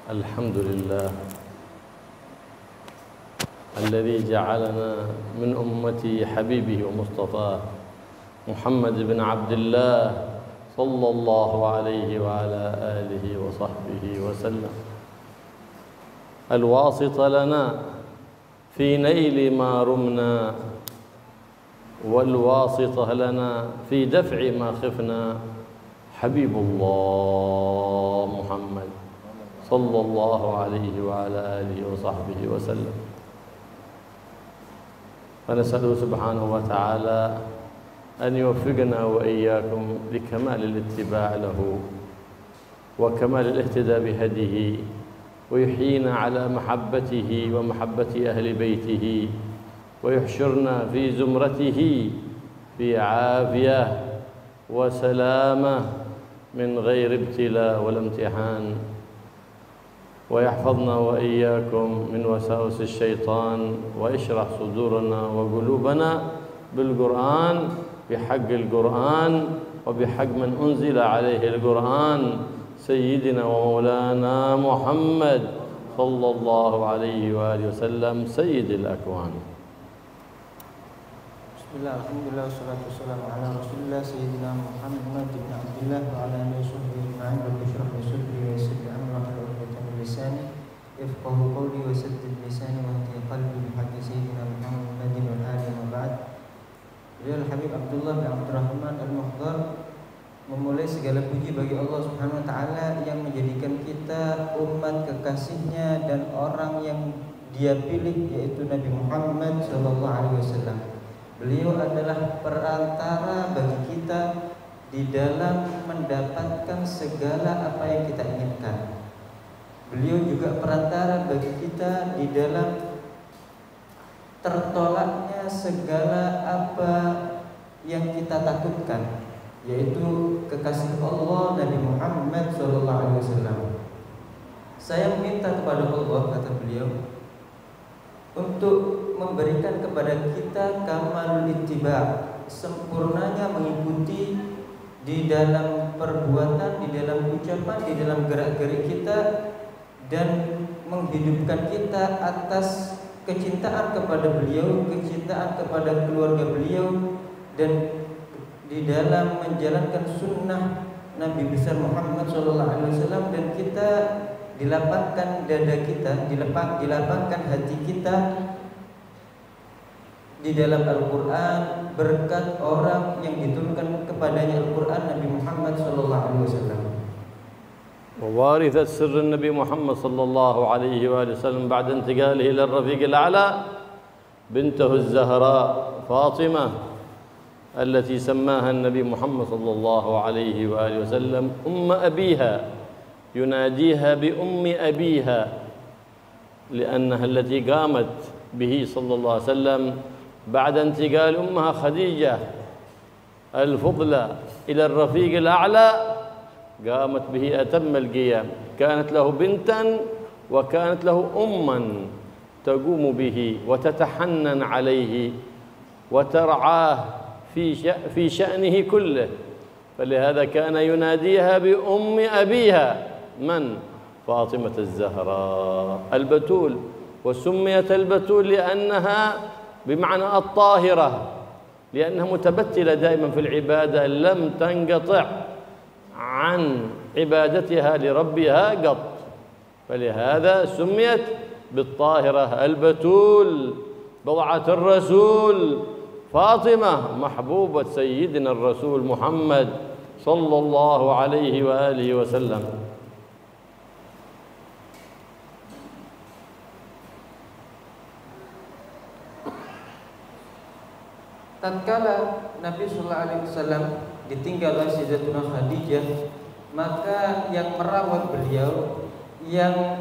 الحمد لله الذي جعلنا من أمة حبيبه ومصطفاه محمد بن عبد الله صلى الله عليه وعلى آله وصحبه وسلم الواسط لنا في نيل ما رمنا والواسطة لنا في دفع ما خفنا حبيب الله محمد صلى الله عليه وعلى آله وصحبه وسلم. فنسأله سبحانه وتعالى أن يوفقنا وإياكم لكمال الاتباع له وكمال الاهتداء بهديه ويحيينا على محبته ومحبة أهل بيته ويحشرنا في زمرته في عافية وسلامة من غير ابتلاء ولا امتحان ويحفظنا وإياكم من وساوس الشيطان ويشرح صدورنا وقلوبنا بالقرآن بحق القرآن وبحق من أنزل عليه القرآن سيدنا ومولانا محمد صلى الله عليه وآله وسلم سيد الأكوان. Bismillah, alhamdulillah, wassalatu wassalamu ala rasulillah sayyidina Muhammad ibn Abdullah wa ala alihi wa sahbihi ajma'in. Rabbi shrah li sadri wa yassir li amri wahlul 'uqdatam min lisani yafqahu qawli wa saddid lisani wa hdi qalbi bi haqqi sayyidina Muhammadin wa alihi wa ba'd. Beliau Habib Abdullah bin Abdurrahman Al-Muhdar memulai segala puji bagi Allah Subhanahu wa taala yang menjadikan kita umat kekasihnya dan orang yang Dia pilih, yaitu Nabi Muhammad sallallahu alaihi wasallam. Beliau adalah perantara bagi kita di dalam mendapatkan segala apa yang kita inginkan. Beliau juga perantara bagi kita di dalam tertolaknya segala apa yang kita takutkan, yaitu kekasih Allah Nabi Muhammad SAW. Saya meminta kepada Allah, kata beliau, untuk memberikan kepada kita kamalul ittiba, sempurnanya mengikuti di dalam perbuatan, di dalam ucapan, di dalam gerak-gerik kita, dan menghidupkan kita atas kecintaan kepada beliau, kecintaan kepada keluarga beliau, dan di dalam menjalankan sunnah Nabi besar Muhammad SAW, dan kita dilapangkan dada kita, dilapangkan hati kita di dalam Al-Quran berkat orang yang diturunkan kepadanya Al-Quran, Nabi Muhammad SAW. ووارثة سر النبي محمد صلى الله عليه وآله وسلم بعد انتقاله إلى الرفيق الأعلى بنته الزهراء فاطمة التي سماها النبي محمد صلى الله عليه وآله وسلم أم أبيها، يناديها بأم أبيها لأنها التي قامت به صلى الله عليه وسلم بعد انتقال أمها خديجة الفضلى إلى الرفيق الأعلى، قامت به أتم القيام. كانت له بنتا وكانت له أما تقوم به وتتحنن عليه وترعاه في شأنه كله، فلهذا كان يناديها بأم أبيها من؟ فاطمة الزهراء البتول. وسميت البتول لأنها بمعنى الطاهرة، لأنها متبتلة دائما في العبادة، لم تنقطع عن عبادتها لربها قط، فلهذا سميت بالطاهرة البتول بضعة الرسول فاطمة محبوبة سيدنا الرسول محمد صلى الله عليه وآله وسلم. Tatkala Nabi sallallahu alaihi wasallam ditinggal oleh Sayyidatuna Khadijah, maka yang merawat beliau, yang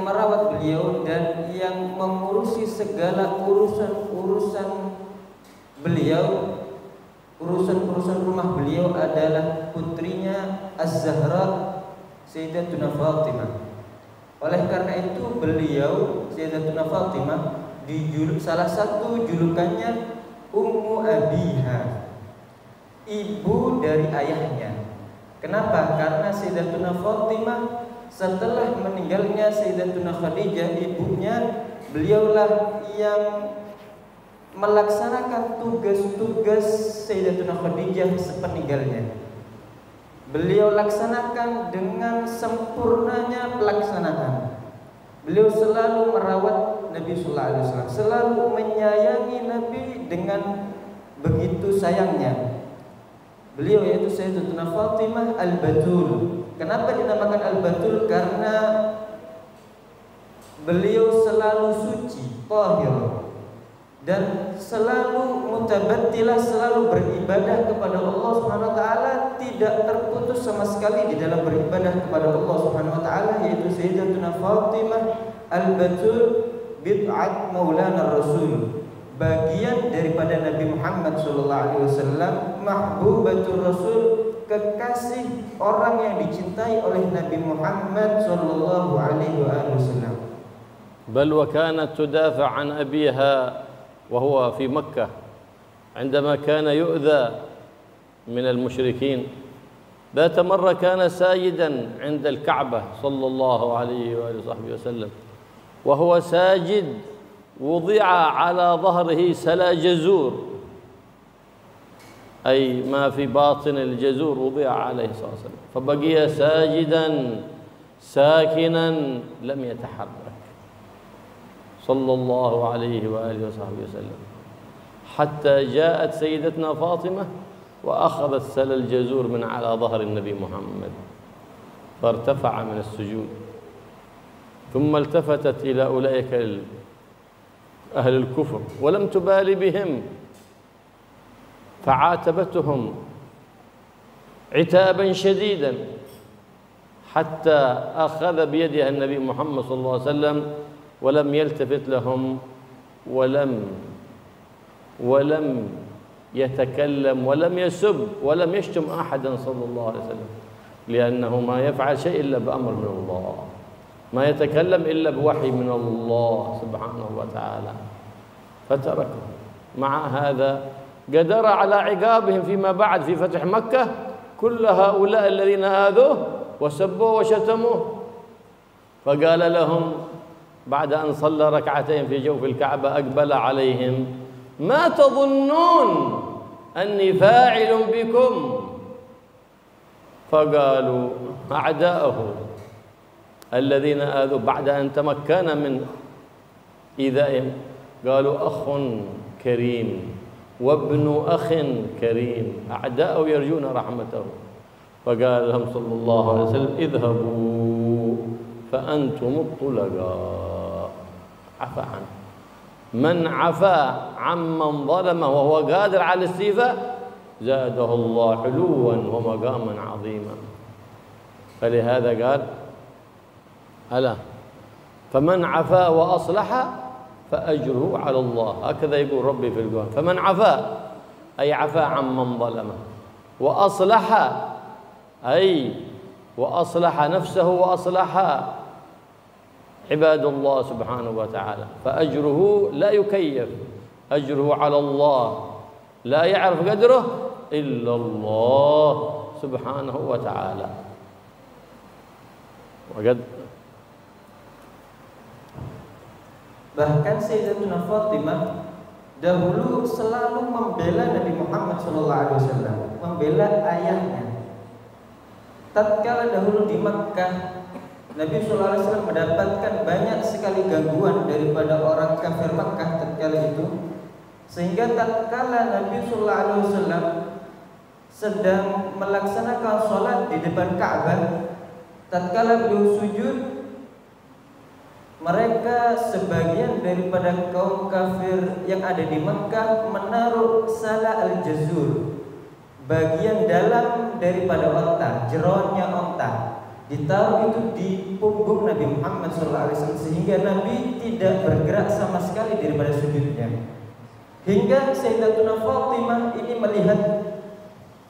merawat beliau dan yang mengurusi segala urusan beliau, urusan rumah beliau adalah putrinya Az-Zahra, Sayyidatuna Fatimah. Oleh karena itu beliau, Sayyidatuna Fatimah, salah satu julukannya Ummu Abiha. ibu dari ayahnya. Kenapa? Karena Sayyidatuna Fatimah setelah meninggalnya Sayyidatuna Khadijah ibunya, beliaulah yang melaksanakan tugas-tugas Sayyidatuna Khadijah sepeninggalnya. Beliau laksanakan dengan sempurnanya pelaksanaan. Beliau selalu merawat Nabi sallallahu alaihi wasallam, selalu menyayangi Nabi dengan begitu sayangnya. Beliau yaitu Sayyidatuna Fatimah Al-Batul. Kenapa dinamakan Al-Batul? Karena beliau selalu suci, tahir, dan selalu mutabattilah, selalu beribadah kepada Allah Subhanahu wa taala, tidak terputus sama sekali di dalam beribadah kepada Allah Subhanahu wa taala, yaitu Sayyidatuna Fatimah Al-Batul bid'at Maulana Rasul, bagian daripada Nabi Muhammad sallallahu alaihi wasallam, mahbubatur Rasul, kekasih orang yang dicintai oleh Nabi Muhammad sallallahu alaihi wasallam. بل وكانت تدافع عن أبيها وهو في مكة عندما كان يؤذى من المشركين. ذات مرة كان ساجدا عند الكعبة صلى الله عليه وآله وصحبه وسلم، وهو ساجد وضع على ظهره سلا جزور، أي ما في باطن الجزور وضع عليه صلى الله عليه وسلم، فبقي ساجدا ساكنا لم يتحرك صلى الله عليه وآله وصحبه وسلم، حتى جاءت سيدتنا فاطمة وأخذت سل الجزور من على ظهر النبي محمد فارتفع من السجود، ثم التفتت إلى أولئك أهل الكفر ولم تبالي بهم، فعاتبتهم عتابا شديدا حتى أخذ بيدها النبي محمد صلى الله عليه وسلم ولم يلتفت لهم ولم يتكلم ولم يسب ولم يشتم أحدا صلى الله عليه وسلم، لأنه ما يفعل شيء إلا بأمر من الله، ما يتكلم إلا بوحي من الله سبحانه وتعالى، فتركه. مع هذا قدر على عقابهم فيما بعد في فتح مكة كل هؤلاء الذين آذوه وسبوه وشتموه، فقال لهم بعد أن صلى ركعتين في جوف الكعبة أقبل عليهم: ما تظنون أني فاعل بكم؟ فقالوا أعداءه الذين آذوا بعد أن تمكن من إيذائهم قالوا: أخ كريم وابن أخ كريم، أعداءه يرجون رحمته. فقال لهم صلى الله عليه وسلم: اذهبوا فأنتم الطلقاء، عفى عنه. من عفا عمن ظلمه وهو قادر على الاستيفاء زاده الله علوا ومقاما عظيما. فلهذا قال: ألا فمن عفا وأصلح فأجره على الله، هكذا يقول ربي في القرآن. فمن عفا أي عفا عمن ظلمه، وأصلح أي وأصلح نفسه وأصلح عباد الله سبحانه وتعالى، فأجره لا يكيف، أجره على الله، لا يعرف قدره إلا الله سبحانه وتعالى. وقد bahkan Sayyidatuna Fatimah dahulu selalu membela Nabi Muhammad SAW, membela ayahnya. Tatkala dahulu di Makkah, Nabi SAW mendapatkan banyak sekali gangguan daripada orang kafir Makkah tatkala itu, sehingga tatkala Nabi SAW sedang melaksanakan sholat di depan Ka'bah, tatkala beliau sujud, mereka sebagian daripada kaum kafir yang ada di Makkah menaruh sala al-jazur, bagian dalam daripada onta, jeroannya onta, ditaruh itu di punggung Nabi Muhammad SAW, sehingga Nabi tidak bergerak sama sekali daripada sujudnya. Hingga Sayyidatuna Fatimah ini melihat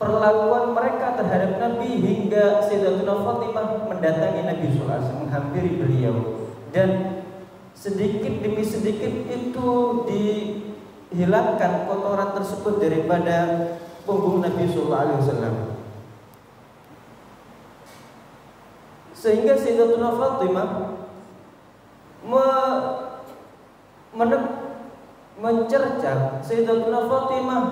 perlakuan mereka terhadap Nabi, hingga Sayyidatuna Fatimah mendatangi Nabi SAW, menghampiri beliau, dan sedikit demi sedikit itu dihilangkan kotoran tersebut daripada punggung Nabi sallallahu alaihi wasallam. Sehingga Sayyidatuna Fatimah mencerca, Sayyidatuna Fatimah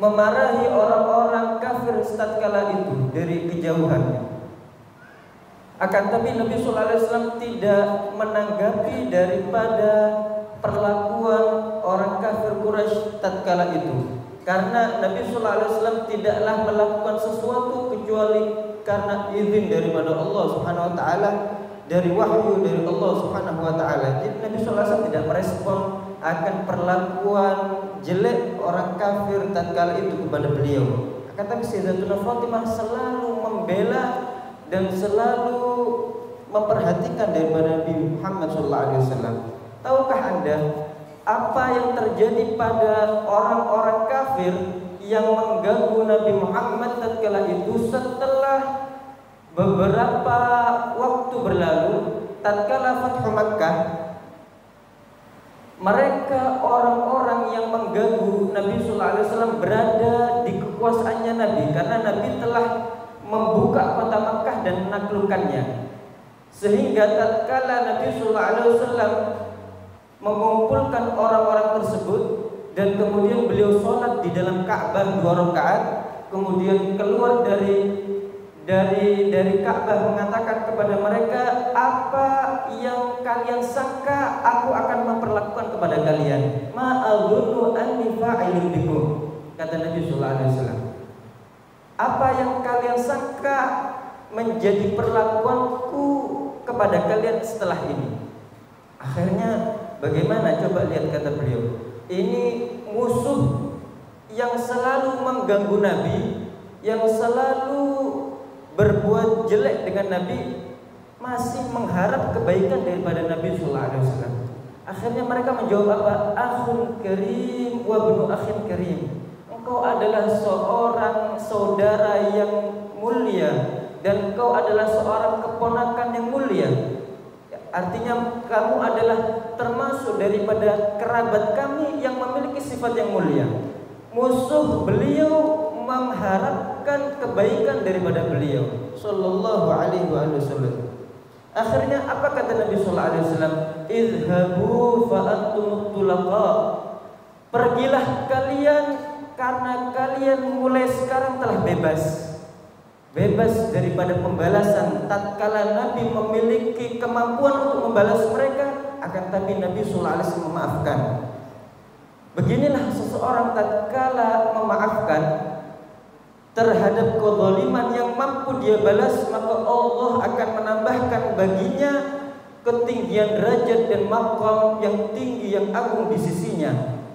memarahi orang-orang kafir tatkala itu dari kejauhannya. Akan tapi Nabi sallallahu alaihi wasallam tidak menanggapi daripada perlakuan orang kafir Quraisy tatkala itu, karena Nabi sallallahu alaihi wasallam tidaklah melakukan sesuatu kecuali karena izin daripada Allah Subhanahu wa taala, dari wahyu dari Allah Subhanahu wa taala. Jadi Nabi sallallahu alaihi wasallam tidak merespon akan perlakuan jelek orang kafir tatkala itu kepada beliau. Akan tapi Sayyidatuna Fatimah selalu membela dan selalu memperhatikan daripada Nabi Muhammad sallallahu alaihi wasallam. Tahukah Anda apa yang terjadi pada orang-orang kafir yang mengganggu Nabi Muhammad tatkala itu setelah beberapa waktu berlalu tatkala Fathu Makkah? Mereka orang-orang yang mengganggu Nabi sallallahu alaihi wasallam berada di kekuasaannya Nabi, karena Nabi telah membuka kota Makkah dan menaklukkannya. Sehingga tatkala Nabi sallallahu alaihi wasallam mengumpulkan orang-orang tersebut dan kemudian beliau sholat di dalam Ka'bah 2 rakaat, kemudian keluar dari Ka'bah mengatakan kepada mereka, apa yang kalian sangka aku akan memperlakukan kepada kalian? Ma'adhunnu anni fa'ilun bikum, kata Nabi sallallahu alaihi wasallam. Apa yang kalian sangka menjadi perlakuanku kepada kalian setelah ini? Akhirnya bagaimana, coba lihat kata beliau, ini musuh yang selalu mengganggu Nabi, yang selalu berbuat jelek dengan Nabi, masih mengharap kebaikan daripada Nabi sallallahu alaihi wasallam. Akhirnya mereka menjawab apa? Akhun karim wa ibnu akhin karim. Engkau adalah seorang saudara yang mulia dan engkau adalah seorang keponakan yang mulia. Artinya kamu adalah termasuk daripada kerabat kami yang memiliki sifat yang mulia. Musuh beliau mengharapkan kebaikan daripada beliau sallallahu alaihi wasallam. Akhirnya apa kata Nabi sallallahu alaihi wasallam? Idhabu fa antum tulaqa. Pergilah kalian karena kalian mulai sekarang telah bebas daripada pembalasan. Tatkala Nabi memiliki kemampuan untuk membalas mereka, akan tapi Nabi sallallahu alaihi wasallam memaafkan. Beginilah seseorang tatkala memaafkan terhadap kezaliman yang mampu dia balas, maka Allah akan menambahkan baginya ketinggian derajat dan maqam yang tinggi yang agung di sisinya.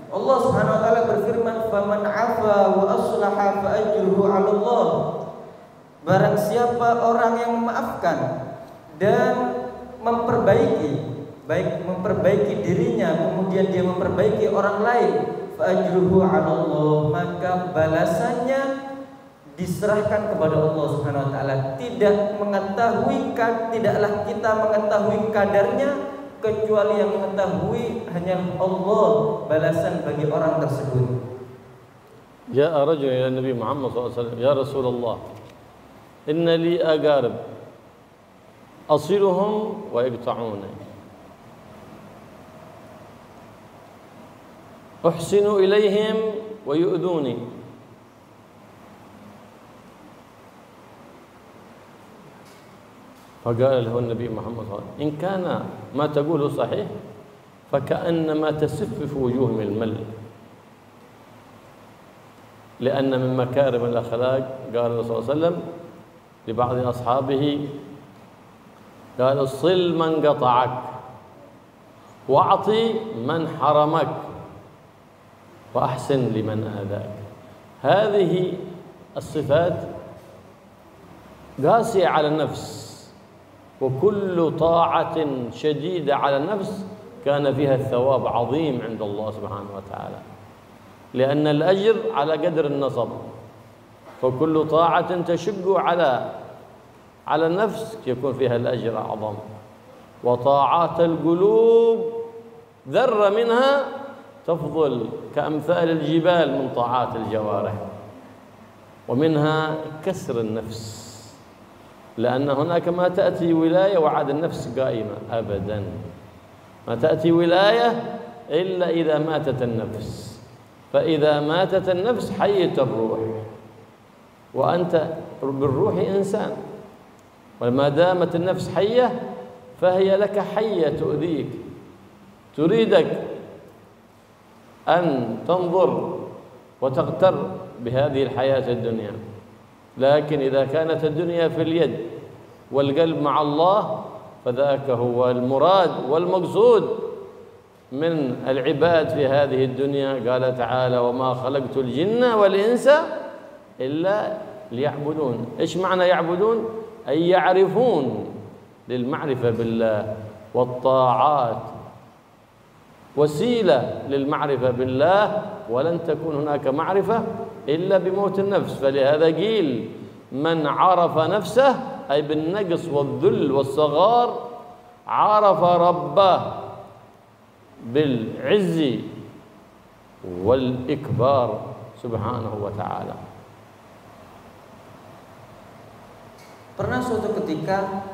Allah Subhanahu wa taala berfirman, "Faman 'afa wa aslaha fa ajruhu 'ala Allah." Barang siapa orang yang memaafkan dan memperbaiki, baik memperbaiki dirinya kemudian dia memperbaiki orang lain, fa ajruhu 'ala Allah, maka balasannya diserahkan kepada Allah Subhanahu wa taala. Tidaklah kita mengetahui kadarnya, kecuali yang mengetahui hanya Allah balasan bagi orang tersebut. Ja'a rajul ila Nabi Muhammad SAW, ya Rasulullah, inna li aqarib asiluhum wa yaqta'uni, uhsinu ilayhim wa yu'duni. فقال له النبي محمد صلى الله عليه وسلم إن كان ما تقوله صحيح فكأنما تسف في وجوههم المل، لأن من مكارم الأخلاق قال الرسول صلى الله عليه وسلم لبعض أصحابه قال صل من قطعك واعطي من حرمك وأحسن لمن آذاك. هذه الصفات قاسية على النفس، وكل طاعة شديدة على النفس كان فيها الثواب عظيم عند الله سبحانه وتعالى، لأن الأجر على قدر النصب، فكل طاعة تشق على النفس يكون فيها الأجر أعظم. وطاعات القلوب ذرة منها تفضل كأمثال الجبال من طاعات الجوارح، ومنها كسر النفس، لأن هناك ما تأتي ولاية وعاد النفس قائمة أبدا، ما تأتي ولاية إلا إذا ماتت النفس، فإذا ماتت النفس حيت الروح، وأنت بالروح إنسان، وما دامت النفس حية فهي لك حية تؤذيك، تريدك أن تنظر وتغتر بهذه الحياة الدنيا. لكن إذا كانت الدنيا في اليد والقلب مع الله فذاك هو المراد والمقصود من العباد في هذه الدنيا. قال تعالى: وما خلقت الجن والإنس إلا ليعبدون. إيش معنى يعبدون؟ أي يعرفون، للمعرفة بالله، والطاعات وسيلة للمعرفة بالله، ولن تكون هناك معرفة إلا بموت النفس. فلهذا قيل: من عرف نفسه، أي بالنقص والذل والصغار، عرف ربه بالعز والإكبار سبحانه وتعالى. Pernah suatu ketika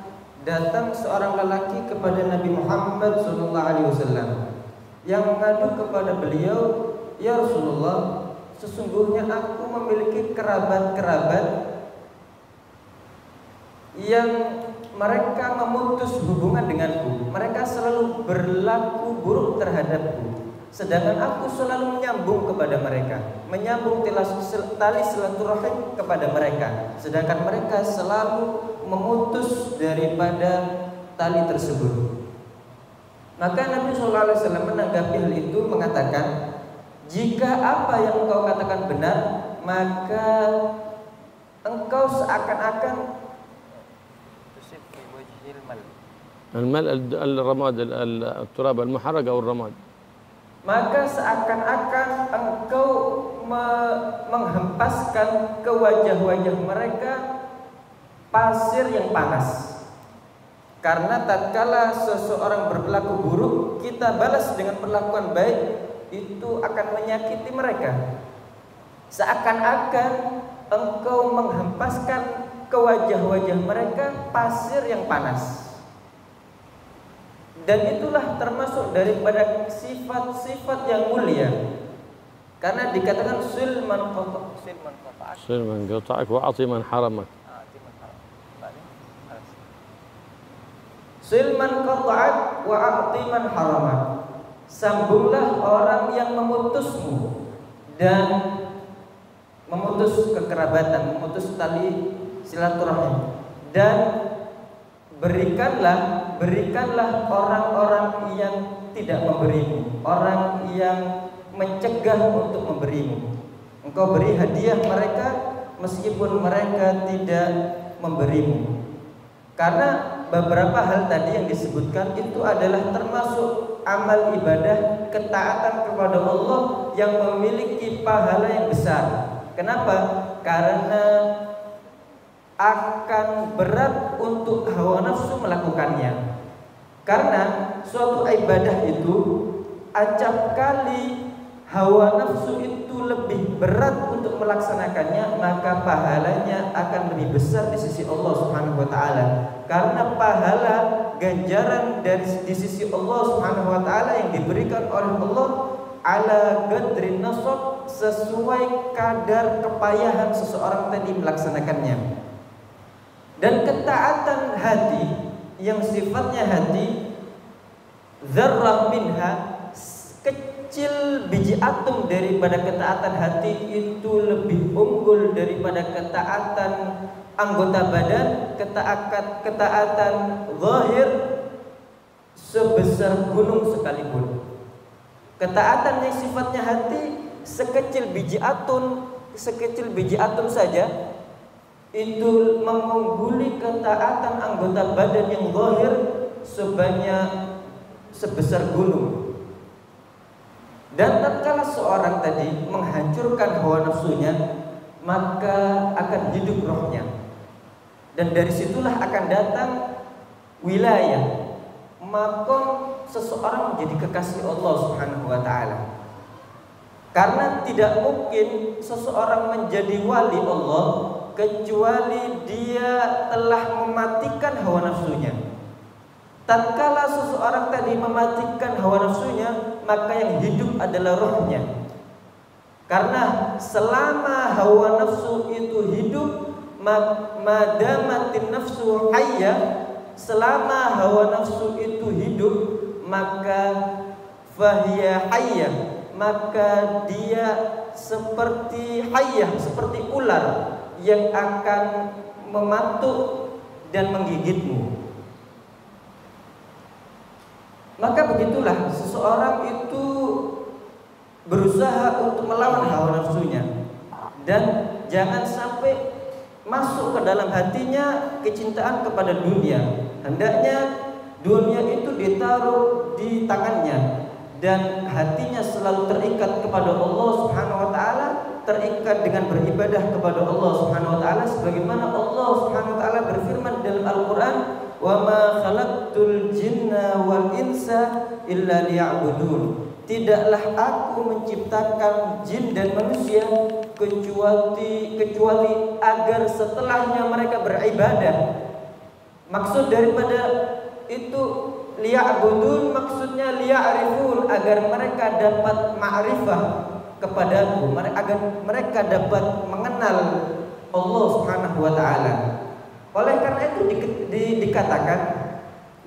datang seorang lelaki kepada Nabi Muhammad SAW yang mengadu kepada beliau, "Ya Rasulullah, sesungguhnya aku memiliki kerabat-kerabat yang mereka memutus hubungan denganku. Mereka selalu berlaku buruk terhadapku, sedangkan aku selalu menyambung kepada mereka, menyambung tali silaturahim kepada mereka, sedangkan mereka selalu memutus daripada tali tersebut." Maka Nabi SAW menanggapi hal itu mengatakan, "Jika apa yang engkau katakan benar, maka engkau seakan-akan الرماد التراب المحرق أو الرماد maka seakan-akan engkau menghempaskan ke wajah-wajah mereka pasir yang panas. Karena tatkala seseorang berperilaku buruk, kita balas dengan perlakuan baik, itu akan menyakiti mereka. Seakan-akan engkau menghempaskan ke wajah-wajah mereka pasir yang panas. Dan itulah termasuk daripada sifat-sifat yang mulia. Karena dikatakan silman qata'ak wa a'ti man haramak. Silman qata'ak wa a'ti man haramak. Sambunglah orang yang memutusmu dan memutus kekerabatan, memutus tali silaturahim, dan berikanlah orang-orang yang tidak memberimu, orang yang mencegah untuk memberimu. Engkau beri hadiah mereka meskipun mereka tidak memberimu. Karena beberapa hal tadi yang disebutkan itu adalah termasuk amal ibadah ketaatan kepada Allah yang memiliki pahala yang besar. Kenapa? Karena akan berat untuk hawa nafsu melakukannya. Karena suatu ibadah itu acap kali hawa nafsu itu lebih berat untuk melaksanakannya, maka pahalanya akan lebih besar di sisi Allah Subhanahu wa taala. Karena pahala ganjaran di sisi Allah Subhanahu wa taala yang diberikan oleh Allah ala qadrin nasab, sesuai kadar kepayahan seseorang tadi melaksanakannya. Dan ketaatan hati yang sifatnya hati, dzarrah minha, kecil biji atom daripada ketaatan hati itu lebih unggul daripada ketaatan anggota badan, ketaatan zahir sebesar gunung sekalipun. Ketaatan yang sifatnya hati sekecil biji atom saja itu mengungguli ketaatan anggota badan yang zahir sebesar gunung. Dan tatkala seorang tadi menghancurkan hawa nafsunya, maka akan hidup rohnya. Dan dari situlah akan datang wilayah, makom seseorang menjadi kekasih Allah Subhanahu wa taala. Karena tidak mungkin seseorang menjadi wali Allah kecuali dia telah mematikan hawa nafsunya. Tatkala seseorang tadi mematikan hawa nafsunya, maka yang hidup adalah rohnya. Karena selama hawa nafsu itu hidup, madamatin nafsu hayya, selama hawa nafsu itu hidup, maka fahiya hayyah, maka dia seperti hayyah, seperti ular yang akan mematuk dan menggigitmu. Maka begitulah seseorang itu berusaha untuk melawan hawa nafsunya, dan jangan sampai masuk ke dalam hatinya kecintaan kepada dunia. Hendaknya dunia itu ditaruh di tangannya dan hatinya selalu terikat kepada Allah Subhanahu wa taala, terikat dengan beribadah kepada Allah Subhanahu wa taala, sebagaimana Allah Subhanahu wa taala berfirman dalam Al-Qur'an, "Wa ma khalaqtul jinna wal insa illa liya'budun." Tidaklah aku menciptakan jin dan manusia kecuali agar setelahnya mereka beribadah. Maksud daripada itu liya'budun, maksudnya liya'rifun, agar mereka dapat ma'rifah kepadaku, agar mereka dapat mengenal Allah Subhanahu wa taala. Oleh karena itu dikatakan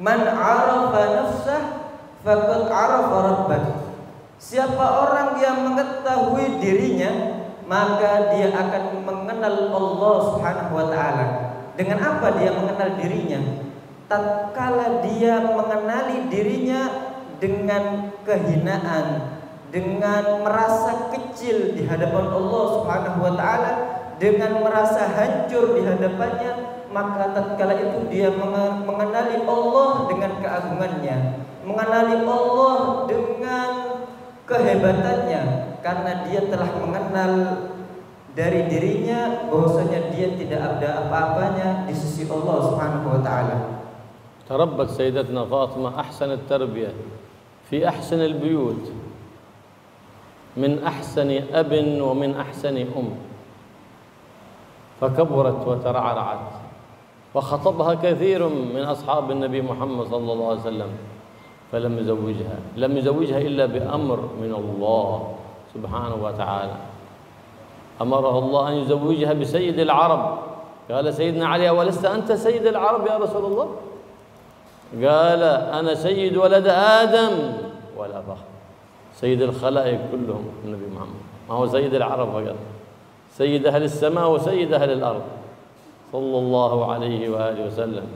man 'arafa nafsah faqad 'arafa rabbah. Siapa orang yang mengetahui dirinya, maka dia akan mengenal Allah Subhanahu wa taala. Dengan apa dia mengenal dirinya? Tatkala dia mengenali dirinya dengan kehinaan, dengan merasa kecil di hadapan Allah Subhanahu wa taala, dengan merasa hancur di hadapannya, maka tatkala itu dia mengenali Allah dengan keagungannya, mengenali Allah dengan kehebatannya, karena dia telah mengenal dari dirinya bahwasanya dia tidak ada apa-apanya di sisi Allah Subhanahu wa taala. تربت سيدتنا فاطمة أحسن التربية في أحسن البيوت من أحسن أب ومن أحسن أم، فكبرت وترعرعت، وخطبها كثير من أصحاب النبي محمد صلى الله عليه وسلم، فلم يزوجها إلا بأمر من الله سبحانه وتعالى. أمره الله أن يزوجها بسيد العرب. قال سيدنا علي: ولست أنت سيد العرب يا رسول الله؟ قال: أنا سيد ولد آدم ولا فخر. سيد الخلائق كلهم النبي محمد، ما هو سيد العرب فقط، سيد أهل السماء وسيد أهل الأرض صلى الله عليه وآله وسلم.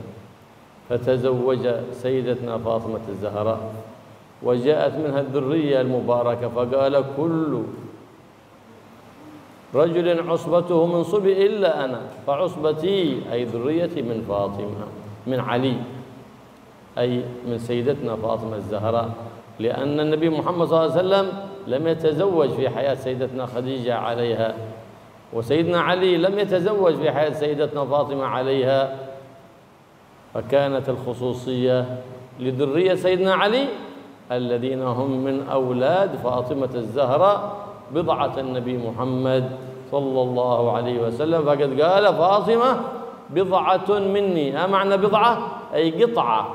فتزوج سيدتنا فاطمة الزهراء وجاءت منها الذرية المباركة، فقال: كل رجل عصبته من صبي إلا أنا، فعصبتي أي ذريتي من فاطمة، من علي، أي من سيدتنا فاطمة الزهراء، لأن النبي محمد صلى الله عليه وسلم لم يتزوج في حياة سيدتنا خديجة عليها، وسيدنا علي لم يتزوج في حياة سيدتنا فاطمة عليها، فكانت الخصوصية لذرية سيدنا علي الذين هم من أولاد فاطمة الزهراء بضعة النبي محمد صلى الله عليه وسلم. فقد قال: فاطمة بضعة مني. ما معنى بضعة؟ أي قطعة،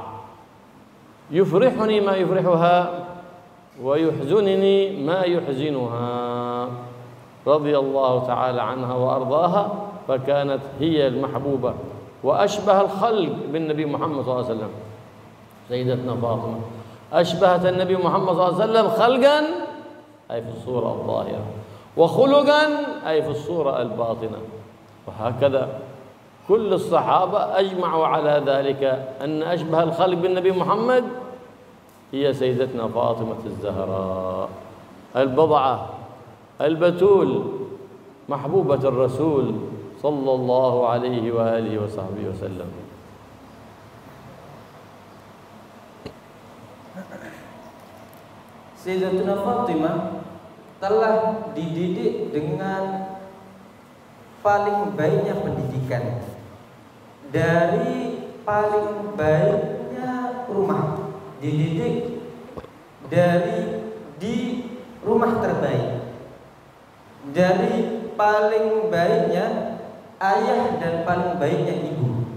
يفرحني ما يفرحها ويحزنني ما يحزنها، رضي الله تعالى عنها وأرضاها، فكانت هي المحبوبة وأشبه الخلق بالنبي محمد صلى الله عليه وسلم. سيدتنا فاطمة أشبهت النبي محمد صلى الله عليه وسلم خلقا أي في الصورة الظاهرة، وخلقا أي في الصورة الباطنة، وهكذا كل الصحابة أجمعوا على ذلك أن أشبه الخلق بالنبي محمد هي سيدتنا فاطمة الزهراء، البضعة البتول، محبوبة الرسول صلى الله عليه وآله وصحبه وسلم. Sayyidatuna Fatimah telah dididik dengan paling baiknya pendidikan, dari paling baiknya rumah, dididik di rumah terbaik. dari paling baiknya ayah dan paling baiknya ibu.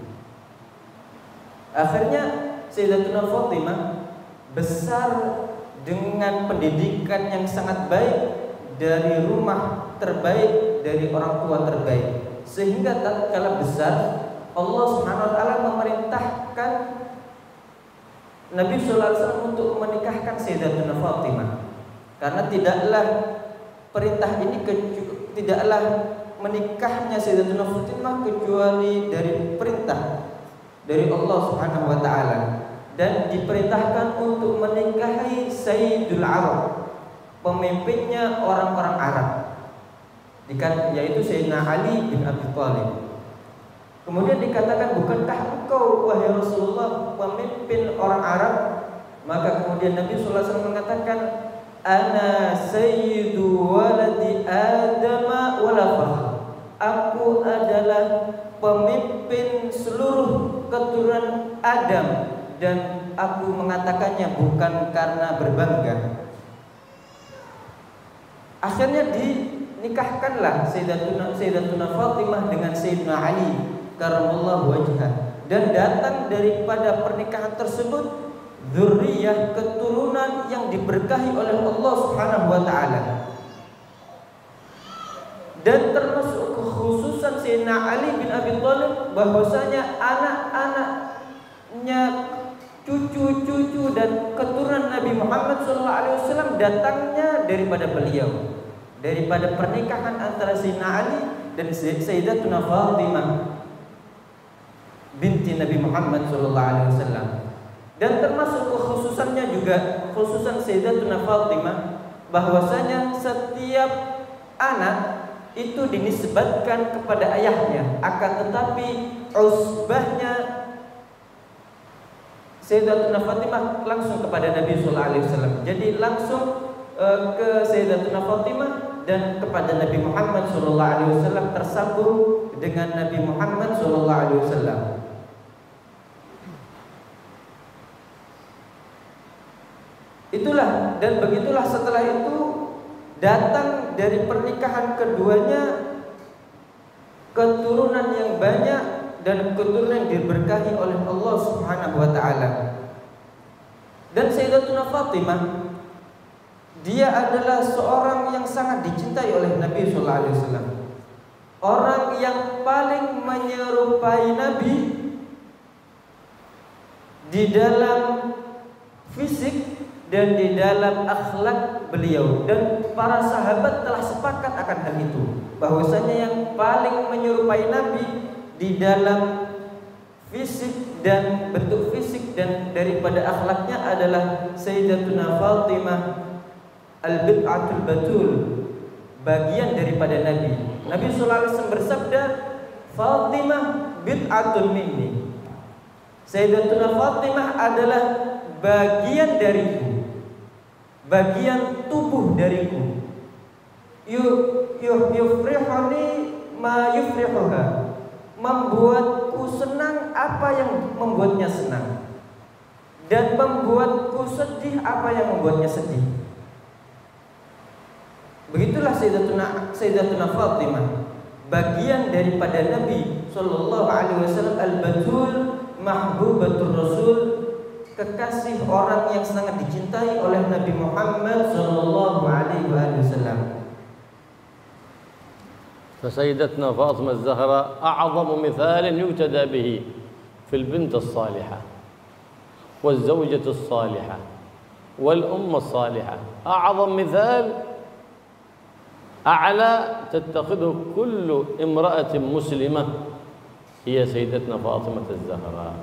Akhirnya Sayyidatuna Fatimah besar dengan pendidikan yang sangat baik dari rumah terbaik, dari orang tua terbaik, sehingga tatkala besar Allah Subhanahu wa taala memerintahkan Nabi sallallahu alaihi wasallam untuk menikahkan Sayyidatuna Fatimah. Karena tidaklah perintah ini tidaklah menikahnya Sayyidatuna Fatimah kecuali dari perintah dari Allah Subhanahu wa taala, dan diperintahkan untuk menikahi Sayyidul Arab, pemimpinnya orang-orang Arab, yaitu Sayyidina Ali bin Abi Thalib. Kemudian dikatakan, bukankah engkau wahai Rasulullah pemimpin orang Arab? Maka kemudian Nabi sallallahu alaihi wasallam mengatakan, ana sayyidu waladi Adam wala fakhr. Aku adalah pemimpin seluruh keturunan Adam, dan aku mengatakannya bukan karena berbangga. Akhirnya dinikahkanlah Sayyidatuna Fatimah dengan Sayyidina Ali karramallahu wajhah, dan datang daripada pernikahan tersebut dzurriyyah, keturunan yang diberkahi oleh Allah Subhanahu wa taala. Dan termasuk kekhususan Sayyidina Ali bin Abi Thalib bahwasanya anak-anaknya, cucu-cucu dan keturunan Nabi Muhammad SAW datangnya daripada beliau, daripada pernikahan antara Sayyidina Ali dan Sayyidatuna Fatimah binti Nabi Muhammad SAW. Dan termasuk kekhususannya juga, khususan Sayyidatuna Fatimah, bahwasanya setiap anak itu dinisbatkan kepada ayahnya, akan tetapi usbahnya Sayyidatuna Fatimah langsung kepada Nabi sallallahu alaihi wasallam. Jadi langsung ke Sayyidatuna Fatimah dan kepada Nabi Muhammad sallallahu alaihi wasallam, tersambung dengan Nabi Muhammad sallallahu alaihi wasallam. Itulah, dan begitulah setelah itu datang dari pernikahan keduanya keturunan yang banyak dan keturunan yang diberkahi oleh Allah Subhanahu wa taala. Dan Sayyidatuna Fatimah, dia adalah seorang yang sangat dicintai oleh Nabi sallallahu alaihi wasallam. Orang yang paling menyerupai Nabi di dalam fisik dan di dalam akhlak beliau, dan para sahabat telah sepakat akan hal itu, bahwasanya yang paling menyerupai Nabi di dalam fisik dan bentuk fisik dan daripada akhlaknya adalah Sayyidatuna Fatimah al-bid'atul batul, bagian daripada Nabi. Nabi sallallahu alaihi wasallam bersabda, Fatimah bid'atun minni. Sayyidatuna Fatimah adalah bagian dariku, bagian tubuh dariku. Yufrihuni ma yufrihuha, membuatku senang apa yang membuatnya senang, dan membuatku sedih apa yang membuatnya sedih. Begitulah Sayyidatuna Fatimah, bagian daripada Nabi sallallahu alaihi wasallam, al-batul mahbubatur rasul, kekasih orang yang sangat dicintai oleh Nabi Muhammad sallallahu alaihi wasallam. فسيدتنا فاطمة الزهراء أعظم مثال يقتدى به في البنت الصالحة والزوجة الصالحة والأم الصالحة. أعظم مثال أعلى تتخذه كل امرأة مسلمة هي سيدتنا فاطمة الزهراء.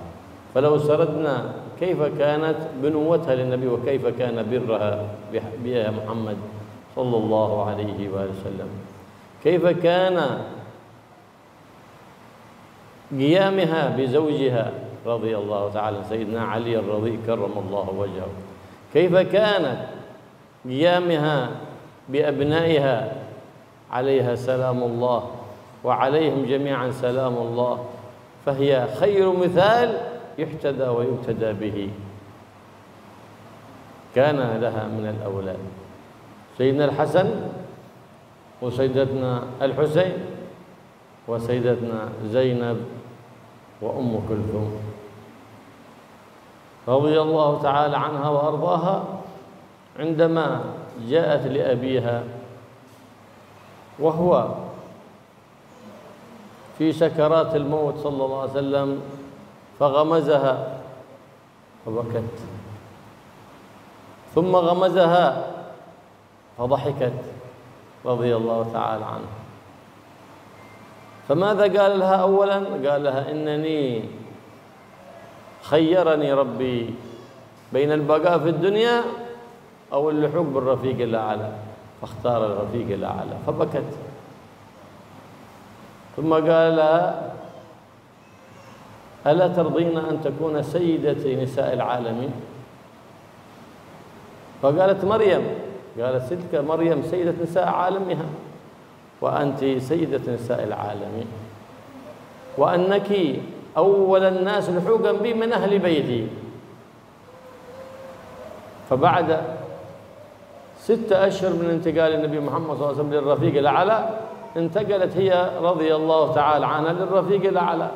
فلو سردنا كيف كانت بنوتها للنبي وكيف كان برها بها محمد صلى الله عليه وآله وسلم، كيف كان قيامها بزوجها رضي الله تعالى سيدنا علي الرضي كرم الله وجهه، كيف كانت قيامها بأبنائها عليها سلام الله وعليهم جميعا سلام الله. فهي خير مثال يحتدى ويقتدى به. كان لها من الأولاد سيدنا الحسن وسيدتنا الحسين وسيدتنا زينب وأم كلثوم رضي الله تعالى عنها وأرضاها، عندما جاءت لأبيها وهو في سكرات الموت صلى الله عليه وسلم فغمزها فبكت، ثم غمزها فضحكت رضي الله تعالى عنها. فماذا قال لها أولا؟ قال لها إنني خيرني ربي بين البقاء في الدنيا أو اللحوق بالرفيق الأعلى، فاختار الرفيق الأعلى فبكت. ثم قال لها ألا ترضين أن تكون سيدة نساء العالمين؟ فقالت مريم، قالت تلك مريم سيدة نساء عالمها وأنت سيدة نساء العالمين، وأنك أول الناس لحوقا بي من أهل بيتي. فبعد 6 أشهر من انتقال النبي محمد صلى الله عليه وسلم للرفيق الأعلى انتقلت هي رضي الله تعالى عنها للرفيق الأعلى.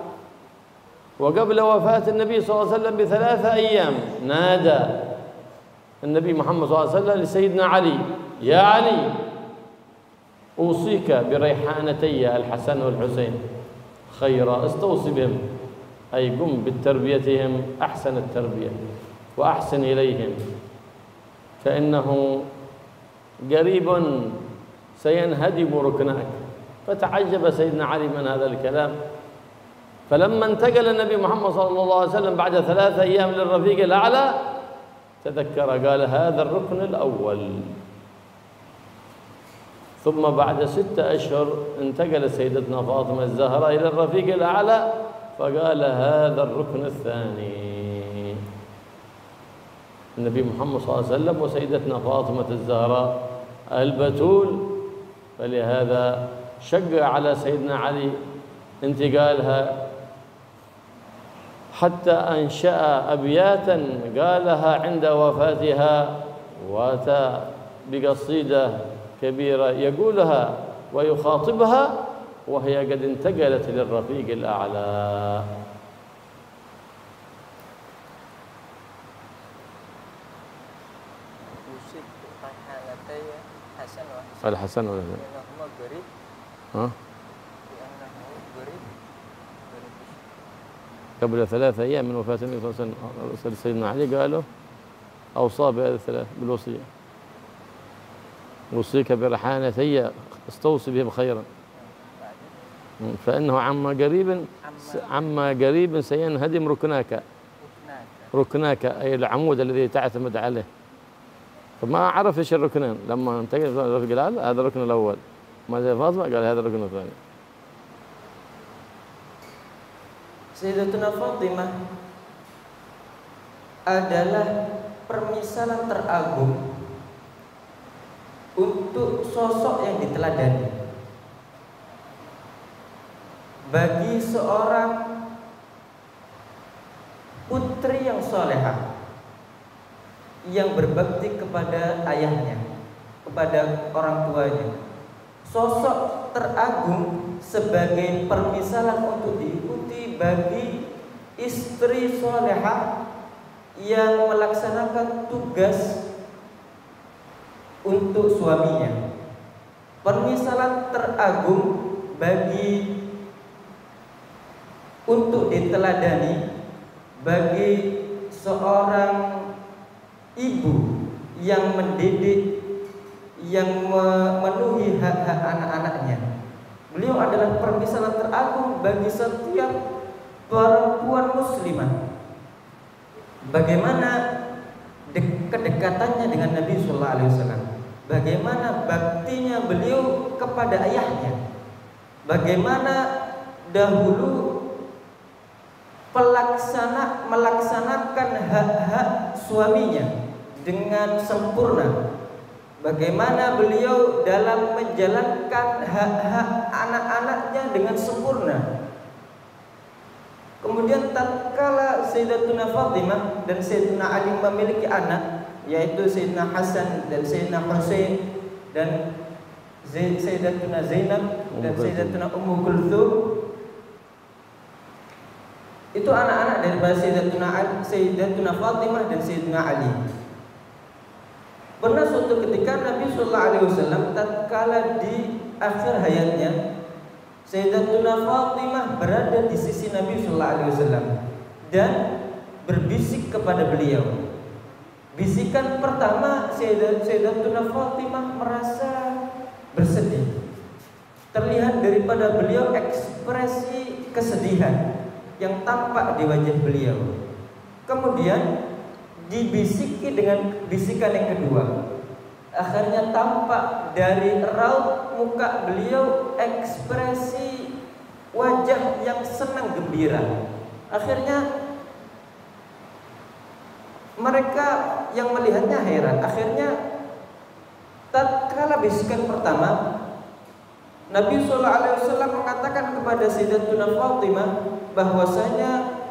وقبل وفاة النبي صلى الله عليه وسلم ب3 أيام نادى النبي محمد صلى الله عليه وسلم لسيدنا علي: يا علي أوصيك بريحانتي الحسن والحسين خيرا، استوصي بهم، أي قم بتربيتهم أحسن التربية وأحسن إليهم، فإنه قريب سينهدم ركناك. فتعجب سيدنا علي من هذا الكلام. فلما انتقل النبي محمد صلى الله عليه وسلم بعد 3 أيام للرفيق الأعلى تذكر، قال: هذا الركن الأول. ثم بعد 6 أشهر انتقلت سيدتنا فاطمة الزهراء إلى الرفيق الأعلى فقال: هذا الركن الثاني. النبي محمد صلى الله عليه وسلم وسيدتنا فاطمة الزهراء البتول. فلهذا شجع على سيدنا علي انتقالها، حتى أنشأ أبياتا قالها عند وفاتها، وأتى بقصيدة كبيرة يقولها ويخاطبها وهي قد انتقلت للرفيق الأعلى. الحسن والحسين قبل 3 أيام من وفاة النبي صلى الله عليه وسلم سيدنا علي قالوا أوصى بهذه الثلاث بالوصية: أوصيك بريحانتي استوصي بهم خيرا، فإنه عما قريب سينهدم ركناك أي العمود الذي تعتمد عليه. فما عرف ايش الركنين لما انتقل الرفيق الأعلى. هذا الركن الأول. ماذا فاطمة؟ قال: هذا الركن الثاني. Sayyidatuna Fatimah adalah permisalan teragung untuk sosok yang diteladani bagi seorang putri yang salehah yang berbakti kepada ayahnya, kepada orang tuanya. Sosok teragung sebagai permisalan untuk diikuti bagi istri salehah yang melaksanakan tugas untuk suaminya. Permisalan teragung bagi untuk diteladani bagi seorang ibu yang mendidik, yang memenuhi hak-hak anak-anaknya. Beliau adalah permisalan teragung bagi setiap perempuan muslimah. Bagaimana kedekatannya dengan Nabi Sallallahu Alaihi Wasallam, bagaimana baktinya beliau kepada ayahnya, bagaimana dahulu melaksanakan hak-hak suaminya dengan sempurna, bagaimana beliau dalam menjalankan hak-hak anak-anaknya dengan sempurna. Kemudian tatkala Sayyidatuna Fatimah dan Sayyidina Ali memiliki anak, yaitu Sayyidina Hasan dan Sayyidina Husain, dan Sayyidatuna Zainab dan Sayyidatuna Ummu Kulthum. Itu anak-anak daripada Sayyidatuna Fatimah dan Sayyidina Ali. Pernah suatu ketika Nabi sallallahu alaihi wasallam tatkala di akhir hayatnya, Sayyidatuna Fatimah berada di sisi Nabi sallallahu alaihi wasallam dan berbisik kepada beliau. Bisikan pertama, Sayyidatuna Fatimah merasa bersedih. Terlihat daripada beliau ekspresi kesedihan yang tampak di wajah beliau. Kemudian dibisiki dengan bisikan yang kedua. Akhirnya tampak dari raut muka beliau ekspresi wajah yang senang gembira. Akhirnya mereka yang melihatnya heran. Akhirnya tatkala bisikan pertama, Nabi SAW mengatakan kepada Sayyidatuna Fatimah bahwasanya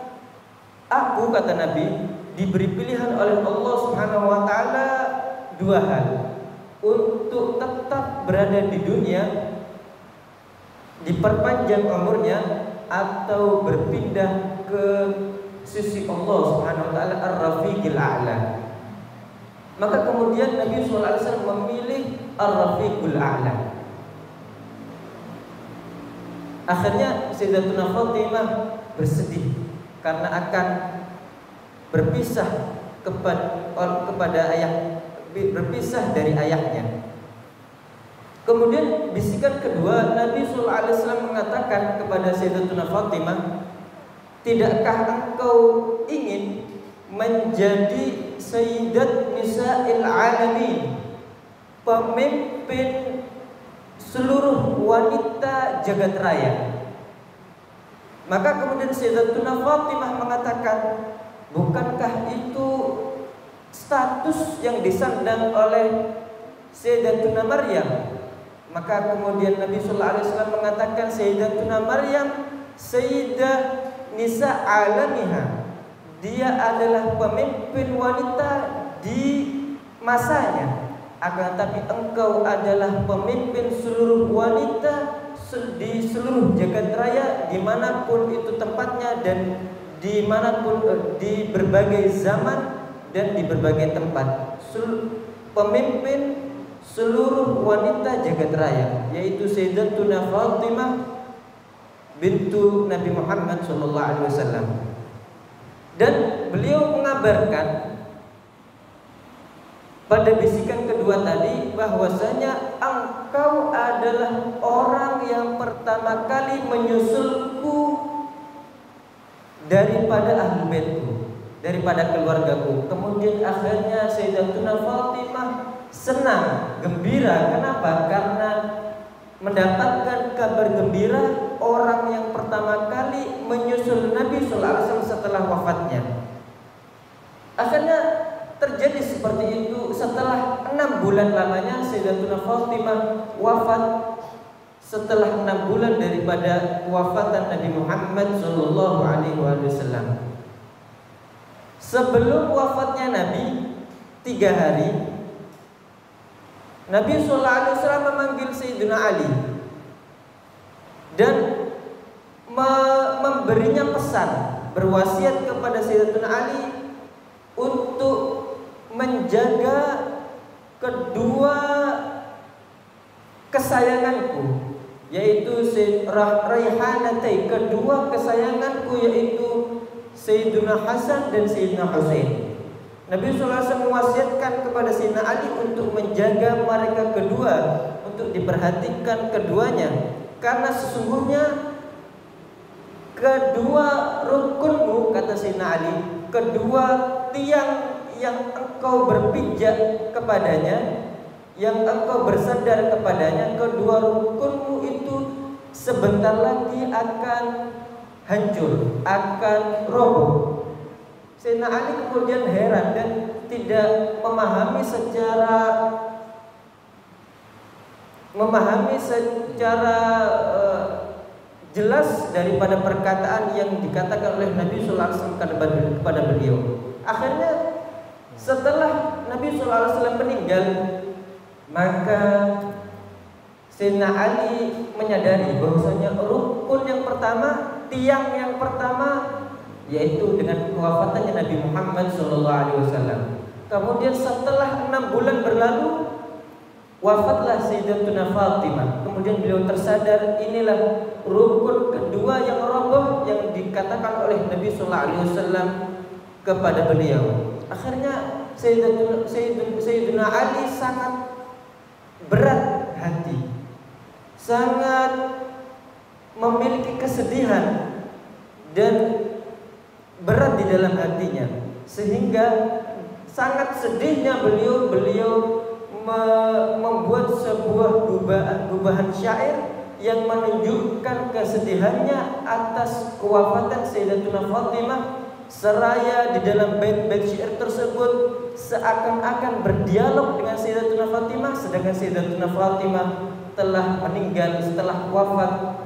aku, kata Nabi, diberi pilihan oleh Allah Subhanahu wa taala dua hal, untuk tetap berada di dunia, diperpanjang umurnya, atau berpindah ke sisi Allah Subhanahu wa taala Ar-Rafiqil A'la. Maka kemudian Nabi SAW memilih Ar-Rafiqul A'la. Akhirnya Sayyidatuna Fatimah bersedih karena akan berpisah kepada ayah, berpisah dari ayahnya. Kemudian bisikan kedua, Nabi SAW mengatakan kepada Sayyidatuna Fatimah, tidakkah engkau ingin menjadi Sayyidat Nisa'il Alamin, pemimpin seluruh wanita jagat raya? Maka kemudian Sayyidatuna Fatimah mengatakan, bukankah itu status yang disandang oleh Sayyidatuna Maryam? Maka kemudian Nabi sallallahu alaihi wasallam mengatakan, Sayyidatuna Maryam Sayyidah Nisa Alamiha, dia adalah pemimpin wanita di masanya. Akan tetapi engkau adalah pemimpin seluruh wanita di seluruh jagat raya, dimanapun itu tempatnya dan dimanapun, di berbagai zaman dan di berbagai tempat. Pemimpin seluruh wanita jagat raya, yaitu Sayyidatuna Fatimah bintu Nabi Muhammad SAW. Dan beliau mengabarkan pada bisikan kedua tadi bahwasanya engkau adalah orang yang pertama kali menyusulku daripada ahli baitku, daripada keluargaku. Kemudian akhirnya Sayyidatuna Fatimah senang, gembira. Kenapa? Karena mendapatkan kabar gembira orang yang pertama kali menyusul Nabi SAW setelah wafatnya. Akhirnya terjadi seperti itu. Setelah 6 bulan lamanya Sayyidatuna Fatimah wafat, setelah 6 bulan daripada wafatan Nabi Muhammad SAW. Sebelum wafatnya Nabi 3 hari, Nabi SAW memanggil Sayyidina Ali dan memberinya pesan, berwasiat kepada Sayyidina Ali untuk menjaga kedua kesayanganku, yaitu Raihanatai, kedua kesayanganku, yaitu Sayyidina Hasan dan Sayyidina Husain. Nabi SAW mewasiatkan kepada Sayyidina Ali untuk menjaga mereka kedua, untuk diperhatikan keduanya, karena sesungguhnya kedua rukunmu, kata Sayyidina Ali, kedua tiang yang engkau berpijak kepadanya, yang engkau bersandar kepadanya, kedua rukunmu itu sebentar lagi akan hancur, akan roboh. Sayyidina Ali kemudian heran dan tidak memahami secara jelas daripada perkataan yang dikatakan oleh Nabi sallallahu alaihi wasallam kepada beliau. Akhirnya setelah Nabi sallallahu alaihi wasallam meninggal, maka Sayyidina Ali menyadari bahwasanya rukun yang pertama, tiang yang pertama, yaitu dengan kewafatannya Nabi Muhammad SAW. Kemudian setelah 6 bulan berlalu, wafatlah Sayyidatuna Fatimah. Kemudian beliau tersadar inilah rukun kedua yang roboh yang dikatakan oleh Nabi SAW kepada beliau. Akhirnya Sayyidina Ali sangat berat hati, sangat memiliki kesedihan dan berat di dalam hatinya, sehingga sangat sedihnya beliau membuat sebuah gubahan syair yang menunjukkan kesedihannya atas kewafatan Sayyidatuna Fatimah, seraya di dalam bait-bait syair tersebut seakan-akan berdialog dengan Sayyidatuna Fatimah, sedangkan Sayyidatuna Fatimah telah meninggal setelah wafat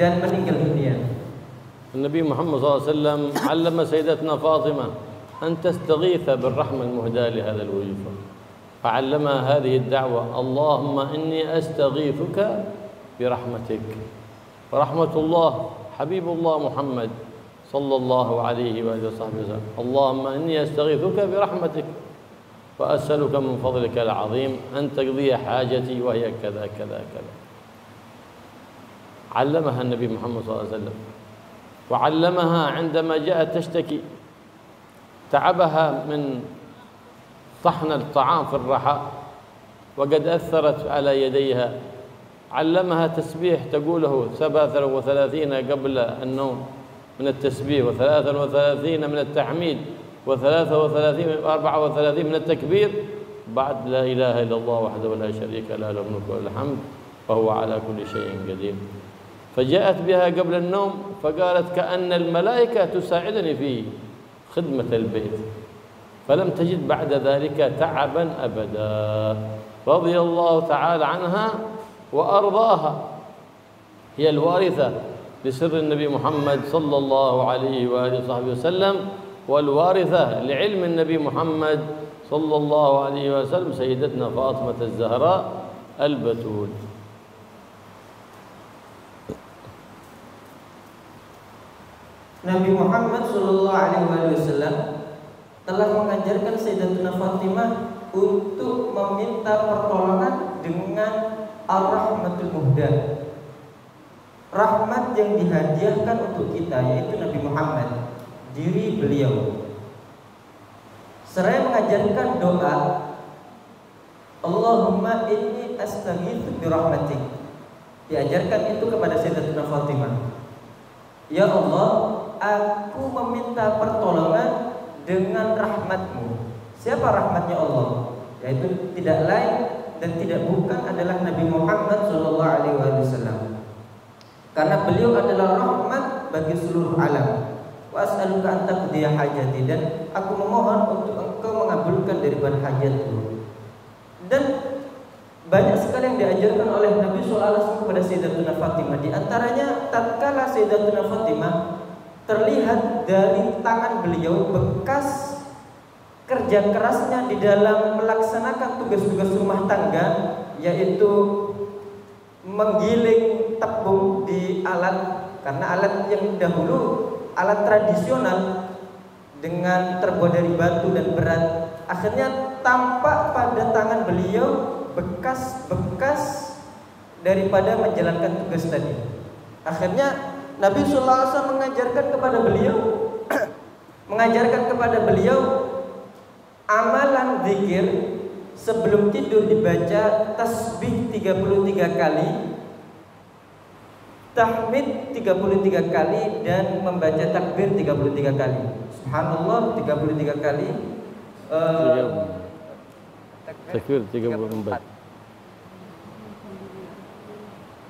dan meninggal dunia. النبي محمد صلى الله عليه وسلم علم سيدتنا فاطمة أن تستغيث بالرحمة المهداة لهذا الوظيفة، فعلمها هذه الدعوة: اللهم إني أستغيثك برحمتك. ورحمة الله حبيب الله محمد صلى الله عليه وآله وصحبه وسلم: اللهم إني أستغيثك برحمتك وأسألك من فضلك العظيم أن تقضي حاجتي وهي كذا كذا كذا. علمها النبي محمد صلى الله عليه وسلم، وعلمها عندما جاءت تشتكي تعبها من طحن الطعام في الرحى وقد أثرت على يديها، علمها تسبيح تقوله 37 قبل النوم من التسبيح، و33 من التحميد، و34 من التكبير، بعد لا إله إلا الله وحده لا شريك له له الملك وله الحمد وهو على كل شيء قدير. فجاءت بها قبل النوم فقالت: كأن الملائكة تساعدني في خدمة البيت، فلم تجد بعد ذلك تعبا أبدا، رضي الله تعالى عنها وأرضاها. هي الوارثة لسر النبي محمد صلى الله عليه وآله وصحبه وسلم، والوارثة لعلم النبي محمد صلى الله عليه وسلم سيدتنا فاطمة الزهراء البتول. Nabi Muhammad SAW telah mengajarkan Sayyidatuna Fatimah untuk meminta pertolongan dengan Ar-Rahmatul Muhdah, rahmat yang dihadiahkan untuk kita, yaitu Nabi Muhammad, diri beliau. Seraya mengajarkan doa, Allahumma inni astaghitsu bi rahmatik. Diajarkan itu kepada Sayyidatuna Fatimah. Ya Allah, aku meminta pertolongan dengan rahmatmu. Siapa rahmatnya Allah? Yaitu tidak lain dan tidak bukan adalah Nabi Muhammad SAW. Karena beliau adalah rahmat bagi seluruh alam. Wa as'aluka an taqdiya hajati, dan aku memohon untuk engkau mengabulkan daripada hajatku. Dan banyak sekali yang diajarkan oleh Nabi SAW kepada Sayyidatuna Fatimah. Di antaranya tatkala Sayyidatuna Fatimah terlihat dari tangan beliau bekas kerja kerasnya di dalam melaksanakan tugas-tugas rumah tangga, yaitu menggiling tepung di alat, karena alat yang dahulu alat tradisional dengan terbuat dari batu dan berat. Akhirnya tampak pada tangan beliau bekas-bekas daripada menjalankan tugas tadi. Akhirnya Nabi SAW mengajarkan kepada beliau amalan zikir sebelum tidur, dibaca tasbih 33 kali, tahmid 33 kali, dan membaca takbir 33 kali. Subhanallah 33 kali. Takbir 34.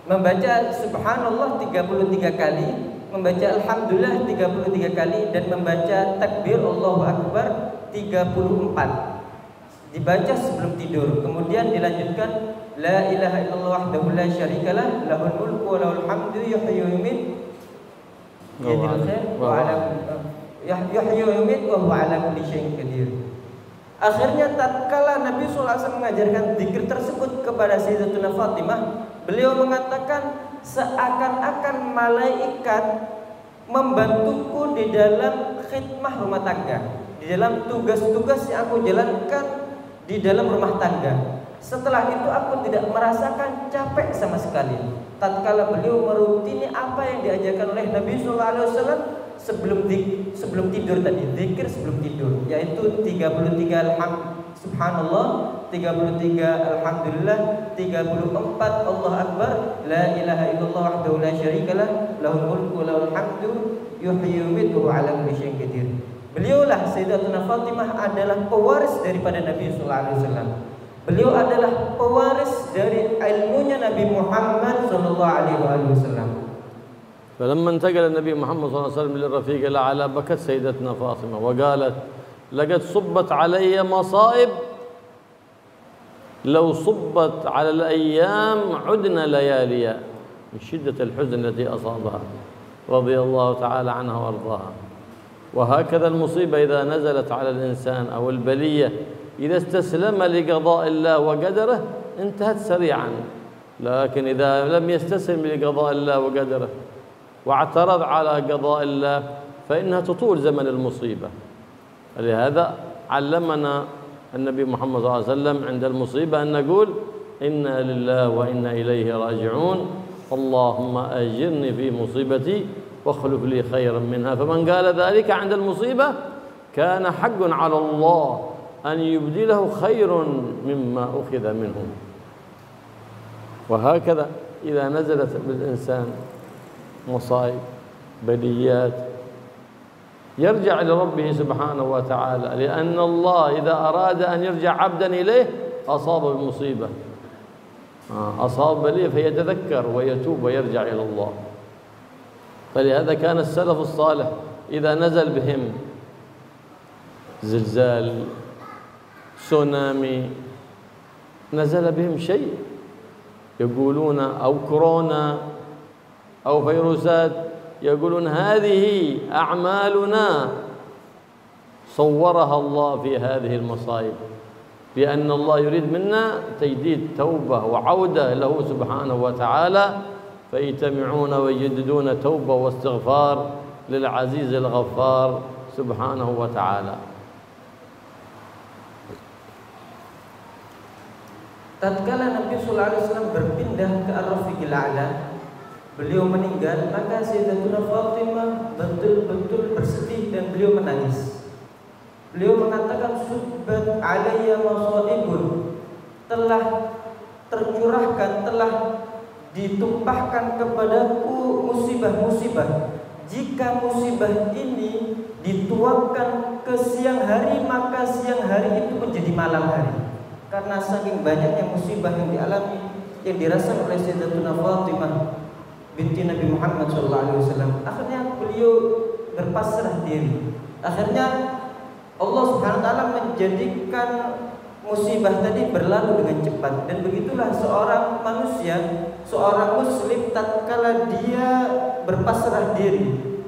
Membaca subhanallah 33 kali, membaca alhamdulillah 33 kali, dan membaca takbir Allahu Akbar 34. Dibaca sebelum tidur. Kemudian dilanjutkan la ilaha illallah wahdahu la syarikalah lahul mulku wa lahul hamdu yuhyi wa yumiit wa huwa ala kulli syai'in qadir. Akhirnya tatkala Nabi SAW mengajarkan zikir tersebut kepada Sayyidatuna Fatimah, beliau mengatakan seakan-akan malaikat membantuku di dalam khidmah rumah tangga, di dalam tugas-tugas yang aku jalankan di dalam rumah tangga. Setelah itu aku tidak merasakan capek sama sekali. Tatkala beliau merutini apa yang diajarkan oleh Nabi SAW sebelum tidur tadi, zikir sebelum tidur, yaitu 33 subhanallah, 33 alhamdulillah, 34 Allah akbar, la ilaha illallah wahdahu la syarikalah, lahul mulku lahul hamdu, yuhyi wa yumiitu ala kulli syai'in qadir. Beliaulah Sayyidatuna Fatimah adalah pewaris daripada Nabi sallallahu alaihi wasallam. Beliau adalah pewaris dari ilmunya Nabi Muhammad sallallahu alaihi wasallam. فلما انتقل النبي محمد صلى الله عليه وسلم للرفيق الأعلى بكت سيدتنا فاطمة وقالت لقد صبت علي مصائب لو صبت على الأيام عدنا لياليا من شدة الحزن التي أصابها رضي الله تعالى عنها وأرضاها. وهكذا المصيبة إذا نزلت على الإنسان أو البلية إذا استسلم لقضاء الله وقدره انتهت سريعا، لكن إذا لم يستسلم لقضاء الله وقدره واعترض على قضاء الله فإنها تطول زمن المصيبة. لهذا علمنا النبي محمد صلى الله عليه وسلم عند المصيبة أن نقول إنا لله وإنا إليه راجعون، اللهم أجرني في مصيبتي واخلف لي خيرا منها. فمن قال ذلك عند المصيبة كان حق على الله أن يبدله خير مما أخذ منه. وهكذا إذا نزلت بالإنسان مصائب بليات يرجع لربه سبحانه وتعالى، لأن الله إذا أراد أن يرجع عبدا إليه أصاب بمصيبة، أصاب بلية فيتذكر ويتوب ويرجع إلى الله. فلهذا كان السلف الصالح إذا نزل بهم زلزال تسونامي نزل بهم شيء يقولون أو كورونا أو فيروسات يقولون هذه أعمالنا صورها الله في هذه المصائب، بأن الله يريد منا تجديد توبة وعودة له سبحانه وتعالى، فيجتمعون ويجددون توبة واستغفار للعزيز الغفار سبحانه وتعالى. Tatkala Nabi sallallahu alaihi wasallam berpindah ke Ar-Rafiqil A'la, beliau meninggal, maka Sayyidatuna Fatimah betul-betul bersedih dan beliau menangis. Beliau mengatakan subbat alayya masaibun, telah tercurahkan, telah ditumpahkan kepadaku musibah-musibah. Jika musibah ini dituangkan ke siang hari, maka siang hari itu menjadi malam hari. Karena saking banyaknya musibah yang dialami, yang dirasakan oleh Sayyidatuna Fatimah binti Nabi Muhammad SAW. Akhirnya beliau berpasrah diri. Akhirnya Allah Subhanahu wa taala menjadikan musibah tadi berlalu dengan cepat. Dan begitulah seorang manusia, seorang muslim, tatkala dia berpasrah diri